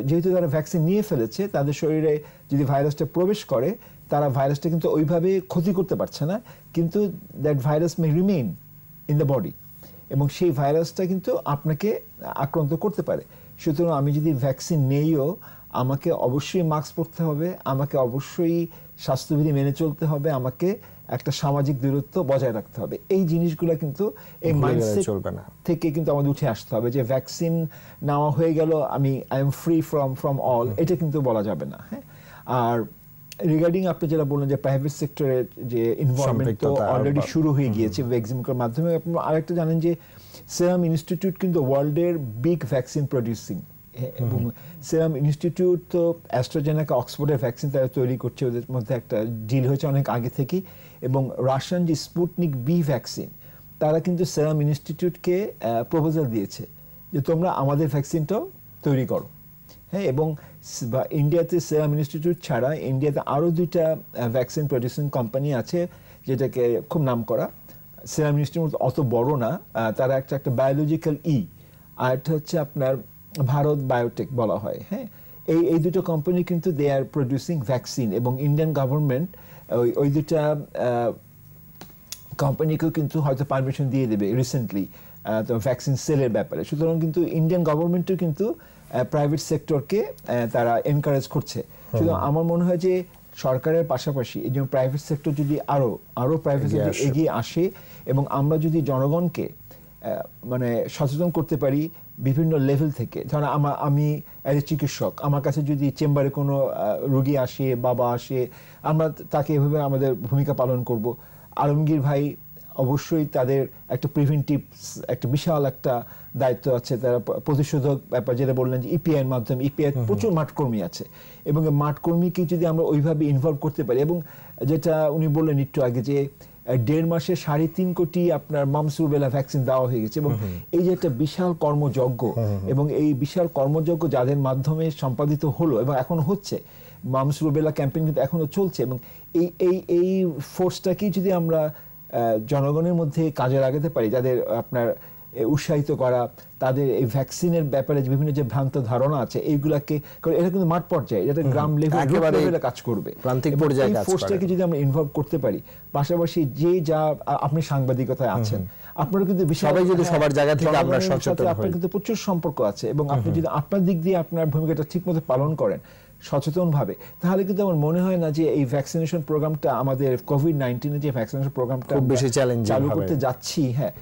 যেহেতু তারা ভ্যাকসিন নিয়ে ফেলেছে, তাদের শরীরে যদি ভাইরাসটা প্রবেশ করে, তারা ভাইরাসটা কিন্তু ওইভাবে ক্ষতি করতে পারছে না, কিন্তু that virus May remain in the body, এবং সেই ভাইরাসটা কিন্তু আপনাকে আক্রান্ত করতে পারে। সুতরাং আমি যদি ভ্যাকসিন নেইও, আমাকে অবশ্যই মাস্ক পরতে হবে, আমাকে অবশ্যই স্বাস্থ্যবিধি মেনে চলতে হবে, আমাকে একটা সামাজিক দূরত্ব বজায় রাখতে হবে। এই জিনিসগুলো কিন্তু এই মাইন্ডসেট থেকে কিন্তু আমাদের উঠে আসতে হবে যে ভ্যাকসিন নেওয়া হয়ে গেল, I am free from all, এটা কিন্তু বলা যাবে না। হ্যাঁ, আর রিগার্ডিং আপনি যেটা বললেন যে প্রাইভেট সেক্টরের যে ইনভলভমেন্ট তো অলরেডি শুরু হয়ে গিয়েছে ভ্যাকসিনের মাধ্যমে। আরেকটা জানেন যে সেরাম ইনস্টিটিউট কিন্তু ওয়ার্ল্ডের বিগ ভ্যাকসিন প্রডিউসিং, এবং সেরাম ইনস্টিটিউট তো অ্যাস্ট্রাজেনেকা অক্সফোর্ডের ভ্যাকসিন তারা তৈরি করছে, ওদের মধ্যে একটা ডিল হয়েছে অনেক আগে থেকেই। এবং রাশিয়ান যে স্পুটনিক বি ভ্যাকসিন, তারা কিন্তু সেরাম ইনস্টিটিউটকে প্রপোজাল দিয়েছে যে তোমরা আমাদের ভ্যাকসিনটাও তৈরি করো। হ্যাঁ, এবং ইন্ডিয়াতে সেরাম ইনস্টিটিউট ছাড়া ইন্ডিয়াতে আরও 2টা ভ্যাকসিন প্রডিউসিং কোম্পানি আছে, যেটাকে খুব নাম করা। সেরাম ইনস্টিটিউট অত বড় না, তারা একটা বায়োলজিক্যাল আর একটা হচ্ছে আপনার ভারত বায়োটেক বলা হয়। হ্যাঁ, এই 2টো কোম্পানি কিন্তু দে আর প্রডিউসিং ভ্যাকসিন, এবং ইন্ডিয়ান গভর্নমেন্ট ওই 2টা কোম্পানিকেও কিন্তু হয়তো পারমিশন দিয়ে দেবে রিসেন্টলি তো ভ্যাকসিন সেলের ব্যাপারে। সুতরাং কিন্তু ইন্ডিয়ান গভর্নমেন্টও কিন্তু প্রাইভেট সেক্টরকে তারা এনকারেজ করছে। সুতরাং আমার মনে হয় যে সরকারের পাশাপাশি এই জন্য প্রাইভেট সেক্টর যদি আরো প্রাইভেট সেক্টর এগিয়ে আসে, এবং আমরা যদি জনগণকে মানে সচেতন করতে পারি বিভিন্ন লেভেল থেকে। ধরেন আমি অ্যাজ এ চিকিৎসক, আমার কাছে যদি চেম্বারে কোনো রোগী আসে, বাবা আসে, আমরা তাকে এভাবে আমাদের ভূমিকা পালন করব। আলমগীর ভাই অবশ্যই তাদের একটা প্রিভেন্টিভ একটা বিশাল একটা দায়িত্ব আছে, তারা প্রতিষেধক ব্যাপার যেটা বললেন যে ইপিআই এর মাধ্যমে, ইপিআই প্রচুর মাঠকর্মী আছে, এবং মাঠকর্মীকে যদি আমরা ওইভাবে ইনভলভ করতে পারি, এবং যেটা উনি বললেন একটু আগে যে 1.5 মাসে 3.5 কোটি আপনার মামস রুবেলা ভ্যাকসিন দেওয়া হয়ে গেছে, এবং এই যে একটা বিশাল কর্মযজ্ঞ, এবং এই বিশাল কর্মযজ্ঞ যাদের মাধ্যমে সম্পাদিত হলো এবং এখন হচ্ছে, মামস রুবেলা ক্যাম্পেইন কিন্তু এখনো চলছে, এবং এই ফোর্সটাকেই যদি আমরা জনগণের মধ্যে কাজে লাগাতে পারি, যাদের আপনার উৎসাহিত করা, তাদের এই ভ্যাকসিনের ব্যাপারে যে বিভিন্ন যে ভ্রান্ত ধারণা আছে এইগুলাকে, এটা কিন্তু মাঠ পর্যায়ে, এটা গ্রাম লেভেলে কাজ করবে, প্রান্তিক পর্যায়ে কাজ করে। ফোর্সটাকে যদি আমরা ইনভলভ করতে পারি, পাশাপাশি যে যা আপনি সাংবাদিকতায় আছেন, আপনারা কিন্তু সবাই যদি সবার জায়গা থেকে আমরা সচেতন হই, আপনার কিন্তু প্রচুর সম্পর্ক আছে, এবং আপনি যদি আপনার দিক দিয়ে আপনার ভূমিকাটা ঠিকমতো পালন করেন সচেতনভাবে, তাহলে কিন্তু আমার মনে হয় না যে এই ভ্যাকসিনেশন প্রোগ্রামটা, আমাদের কোভিড-19 যে ভ্যাকসিনেশন প্রোগ্রামটা খুব বেশি চ্যালেঞ্জিং চালু করতে যাচ্ছি, হ্যাঁ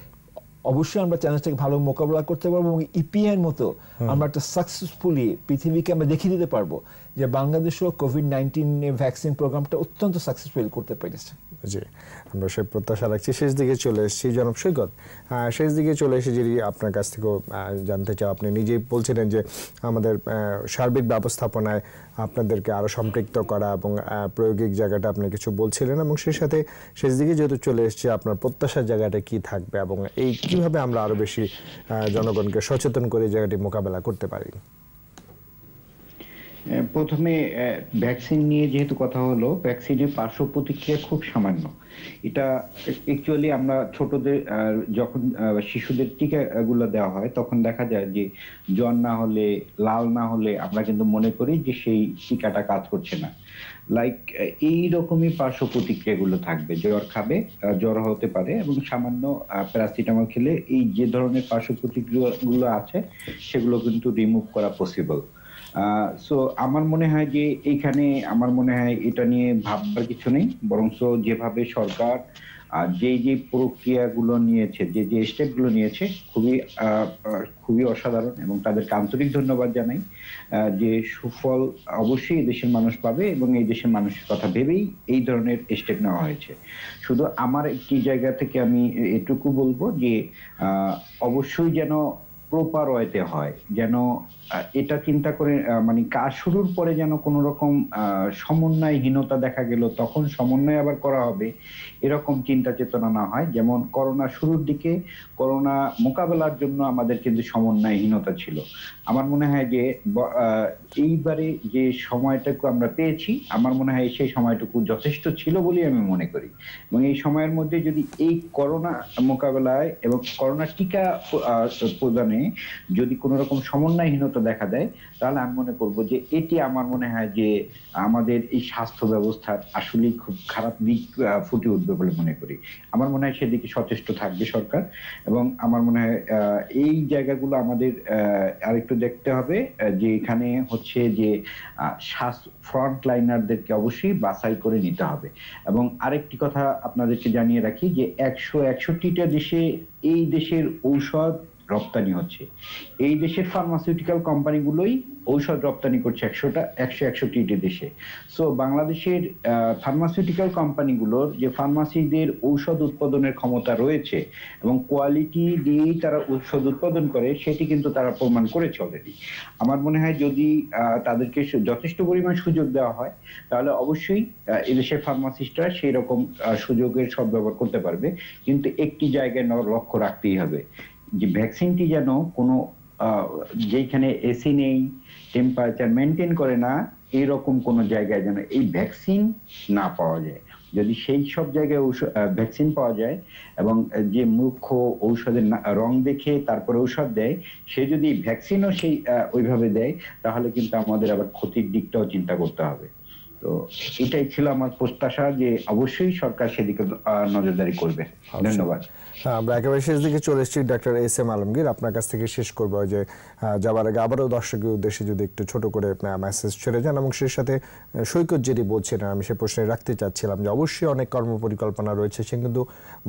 অবশ্যই আমরা চ্যালেঞ্জটাকে ভালো মোকাবিলা করতে পারবো, এবং ইপিআইয়ের মতো আমরা একটা সাকসেসফুলি পৃথিবীকে আমরা দেখিয়ে দিতে পারবো যে বাংলাদেশও কোভিড-19 ভ্যাকসিন প্রোগ্রামটা অত্যন্ত সাকসেসফুল করতে পেরেছে। জি, আমরা সেই প্রত্যাশা রাখছি। শেষ দিকে চলে এসেছি জনাব সৈকত, শেষ দিকে চলে এসে যদি আপনার কাছ থেকেও জানতে চাও, আপনি নিজেই বলছিলেন যে আমাদের সার্বিক ব্যবস্থাপনায় আপনাদেরকে আরও সম্পৃক্ত করা এবং প্রায়োগিক জায়গাটা আপনি কিছু বলছিলেন, এবং সেই সাথে শেষ দিকে যেহেতু চলে এসেছি, আপনার প্রত্যাশার জায়গাটা কি থাকবে এবং এই কিভাবে আমরা আরও বেশি জনগণকে সচেতন করে জায়গাটি মোকাবেলা করতে পারি? প্রথমে ভ্যাকসিন নিয়ে যেহেতু কথা হলো, ভ্যাকসিনের পার্শ্ব প্রতিক্রিয়া খুব সামান্য। এটা অ্যাকচুয়ালি আমরা ছোটদের যখন শিশুদের টিকাগুলো দেওয়া হয় তখন দেখা যায় যে জ্বর না হলে, লাল না হলে আমরা কিন্তু মনে করি যে সেই টিকাটা কাজ করছে না। লাইক এই রকমই পার্শ্ব প্রতিক্রিয়াগুলো থাকবে, জ্বর খাবে, জ্বর হতে পারে, এবং সামান্য প্যারাসিটামল খেলে এই যে ধরনের পার্শ্ব প্রতিক্রিয়াগুলো আছে সেগুলো কিন্তু রিমুভ করা পসিবল। সো আমার মনে হয় যে এইখানে আমার মনে হয় এটা নিয়ে ভাববার কিছু নেই, বরঞ্চ যেভাবে সরকার যে প্রক্রিয়াগুলো নিয়েছে, যে স্টেপগুলো নিয়েছে খুবই অসাধারণ, এবং তাদেরকে আন্তরিক ধন্যবাদ জানাই। যে সুফল অবশ্যই এই দেশের মানুষ পাবে, এবং এই দেশের মানুষের কথা ভেবেই এই ধরনের স্টেপ নেওয়া হয়েছে। শুধু আমার একটি জায়গা থেকে আমি এটুকু বলবো যে অবশ্যই যেন প্রপার ওয়েতে হয়, যেন এটা চিন্তা করে মানে কাজ শুরুর পরে যেন কোনো রকম সমন্বয়হীনতা দেখা গেল তখন সমন্বয় আবার করা হবে, এরকম চিন্তা চেতনা না হয়। যেমন করোনা শুরুর দিকে করোনা মোকাবেলার জন্য আমাদের কিন্তু সমন্বয়হীনতা ছিল। আমার মনে হয় যে এইবারে যে সময়টুকু আমরা পেয়েছি, আমার মনে হয় সেই সময়টুকু যথেষ্ট ছিল বলেই আমি মনে করি, এবং এই সময়ের মধ্যে যদি এই করোনা মোকাবেলায় এবং করোনা টিকা প্রদানে যদি কোনো রকম সমন্বয়হীনতা দেখা দেয়, তাহলে আমি মনে করব যে এটি আমার মনে হয় যে আমাদের এই স্বাস্থ্য ব্যবস্থার আসলেই খুব খারাপ দিক ফুটে উঠবে বলে মনে করি। আমার মনে হয় সেদিকে সচেষ্ট থাকবে সরকার, এবং আমার মনে হয় এই জায়গাগুলো আমাদের আরেকটু দেখতে হবে যে এখানে হচ্ছে যে ফ্রন্ট লাইনারদেরকে অবশ্যই বাছাই করে নিতে হবে। এবং আরেকটি কথা আপনাদেরকে জানিয়ে রাখি যে 161টা দেশে এই দেশের ঔষধ রপ্তানি হচ্ছে। এই দেশের ফার্মাসিউটিক্যাল কোম্পানিগুলোই ঔষধ রপ্তানি করছে 161টি দেশে। সো বাংলাদেশের ফার্মাসিউটিক্যাল কোম্পানিগুলোর যে ফার্মাসিদের ঔষধ উৎপাদনের ক্ষমতা রয়েছে এবং কোয়ালিটি দিয়েই তারা ঔষধ উৎপাদন করে, সেটি কিন্তু তারা প্রমাণ করেছে অলরেডি। আমার মনে হয় যদি তাদেরকে যথেষ্ট পরিমাণ সুযোগ দেওয়া হয়, তাহলে অবশ্যই এদেশের ফার্মাসিস্টরা সেই রকম সুযোগের সদ্ব্যবহার করতে পারবে। কিন্তু একটি জায়গায় লক্ষ্য রাখতেই হবে যে ভ্যাকসিনটি যেন কোনো যেখানে এসি নেই, টেম্পারেচার মেনটেন করে না, এরকম কোনো জায়গায় যেন এই ভ্যাকসিন না পাওয়া যায়। যদি সেই সব জায়গায় ভ্যাকসিন পাওয়া যায় এবং যে মুখ্য ঔষধের রং দেখে তারপরে ঔষধ দেয়, সে যদি ভ্যাকসিনও সেই ওইভাবে দেয়, তাহলে কিন্তু আমাদের আবার ক্ষতির দিকটাও চিন্তা করতে হবে। তো এটাই ছিল আমার প্রত্যাশা যে অবশ্যই সরকার সেদিকে নজরদারি করবে। ধন্যবাদ। আমরা একেবারে শেষ দিকে চলে এসেছি। ডক্টর এস এম আলমগীর, আপনার কাছ থেকে শেষ করবো যে যাবার আগে আবারও দর্শকের উদ্দেশ্যে যদি একটু ছোট করে মেসেজ ছেড়ে যান, এবং সেই সাথে সৈকত যেটি বলছিলেন আমি সে প্রশ্নে রাখতে চাচ্ছিলাম যে অবশ্যই অনেক কর্মপরিকল্পনা রয়েছে, সে কিন্তু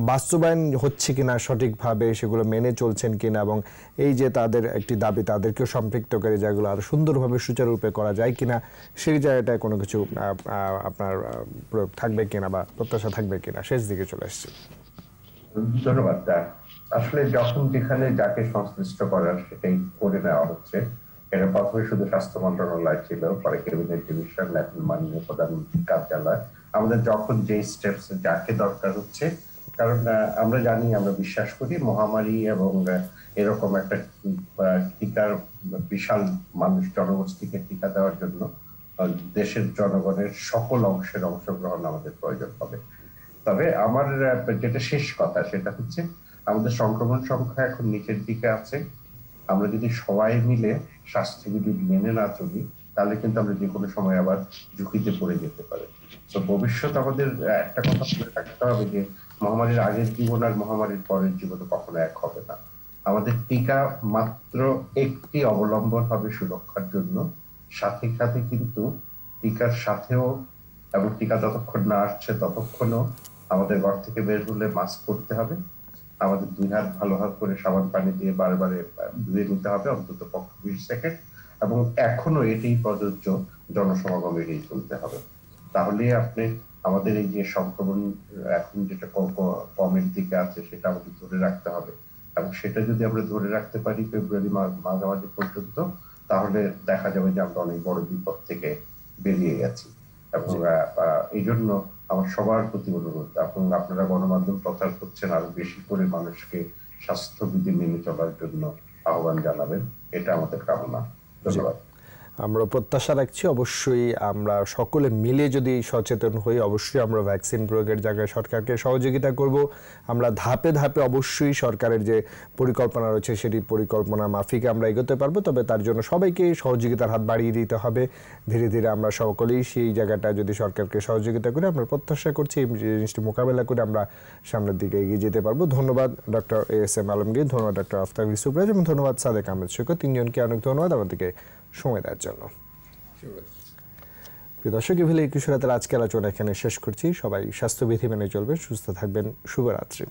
বাস্তবায়ন হচ্ছে কিনা সঠিকভাবে, সেগুলো মেনে চলছেন কিনা, এবং এই যে তাদের একটি দাবি তাদেরকেও সম্পৃক্ত করে যেগুলো আরো সুন্দরভাবে সুচারুরূপে করা যায় কিনা, সেই জায়গাটায় কোনো কিছু আপনার প্রয়োগ থাকবে কিনা বা প্রত্যাশা থাকবে কিনা, শেষ দিকে চলে এসেছি। ধন্যবাদ। আসলে যখন যেখানে যাকে সংশ্লিষ্ট করার সেটাই করে নেওয়া হচ্ছে। এটা প্রথমে শুধু স্বাস্থ্য মন্ত্রণালয় ছিল, পরে ক্যাবিনেট ডিভিশন, এখন মাননীয় প্রধানমন্ত্রীর কার্যালয়। আমাদের যখন যে স্টেপস যাকে দরকার হচ্ছে, কারণ আমরা জানি, আমরা বিশ্বাস করি মহামারী এবং এরকম একটা টিকার বিশাল মানুষ জনগোষ্ঠীকে টিকা দেওয়ার জন্য দেশের জনগণের সকল অংশের অংশগ্রহণ আমাদের প্রয়োজন হবে। তবে আমার যেটা শেষ কথা সেটা হচ্ছে আমাদের সংক্রমণ সংখ্যা এখন নিচের দিকে আছে। আমরা যদি সবাই মিলে স্বাস্থ্যবিধি মেনে না চলি, তাহলে কিন্তু আমরা যে কোনো সময় আবার ঝুঁকিতে পড়ে যেতে পারি। তো ভবিষ্যৎ আমাদের একটা কথা মনে রাখতে হবে যে মহামারীর আগের জীবন আর মহামারীর পরের জীবন কখনো এক হবে না। আমাদের টিকা মাত্র একটি অবলম্বন হবে সুরক্ষার জন্য, সাথে সাথে কিন্তু টিকার সাথেও এবং টিকা যতক্ষণ না আসছে ততক্ষণও আমাদের ঘর থেকে বের হলে মাস্ক পরতে হবে, আমাদের 2 হাত ভালো হাত করে সাবান পানি দিয়ে বারবারে ধুয়ে নিতে হবে অন্তত 20 সেকেন্ড, এবং এখনো এটাই প্রযোজ্য, জনসমাগম এড়িয়ে চলতে হবে। তাহলে আপনি আমাদের এই যে সংক্রমণ এখন যেটা কমের দিকে আছে সেটা আমাদের ধরে রাখতে হবে, এবং সেটা যদি আমরা ধরে রাখতে পারি ফেব্রুয়ারি মাঝামাঝি পর্যন্ত, তাহলে দেখা যাবে যে আমরা অনেক বড় বিপদ থেকে বেরিয়ে গেছি। এবং এই জন্য আমার সবার প্রতি অনুরোধ, এবং আপনারা গণমাধ্যম প্রচার করছেন, আরো বেশি করে মানুষকে স্বাস্থ্যবিধি মেনে চলার জন্য আহ্বান জানাবেন, এটা আমাদের কামনা। ধন্যবাদ। আমরা প্রত্যাশা রাখছি অবশ্যই আমরা সকলে মিলে যদি সচেতন হই, অবশ্যই আমরা ভ্যাকসিন প্রয়োগের জায়গায় সরকারকে সহযোগিতা করব। আমরা ধাপে ধাপে অবশ্যই সরকারের যে পরিকল্পনা রয়েছে সেটি পরিকল্পনা মাফিক আমরা এগোতে পারবো, তবে তার জন্য সবাইকে সহযোগিতার হাত বাড়িয়ে দিতে হবে। ধীরে ধীরে আমরা সকলেই সেই জায়গাটা যদি সরকারকে সহযোগিতা করি, আমরা প্রত্যাশা করছি এই জিনিসটি মোকাবেলা করে আমরা সামনের দিকে এগিয়ে যেতে পারবো। ধন্যবাদ ডক্টর ASM আলমগীর, ধন্যবাদ ডক্টর আফতাব ইউসুফরাজ, এবং ধন্যবাদ সাদেক আহমেদ সৈকত, তিনজনকে অনেক ধন্যবাদ আমাদেরকে সময় দেওয়ার জন্য। প্রিয় দর্শক, ইভেলে 21 রাতের আজকে আলোচনা এখানে শেষ করছি। সবাই স্বাস্থ্যবিধি মেনে চলবেন, সুস্থ থাকবেন। শুভরাত্রি।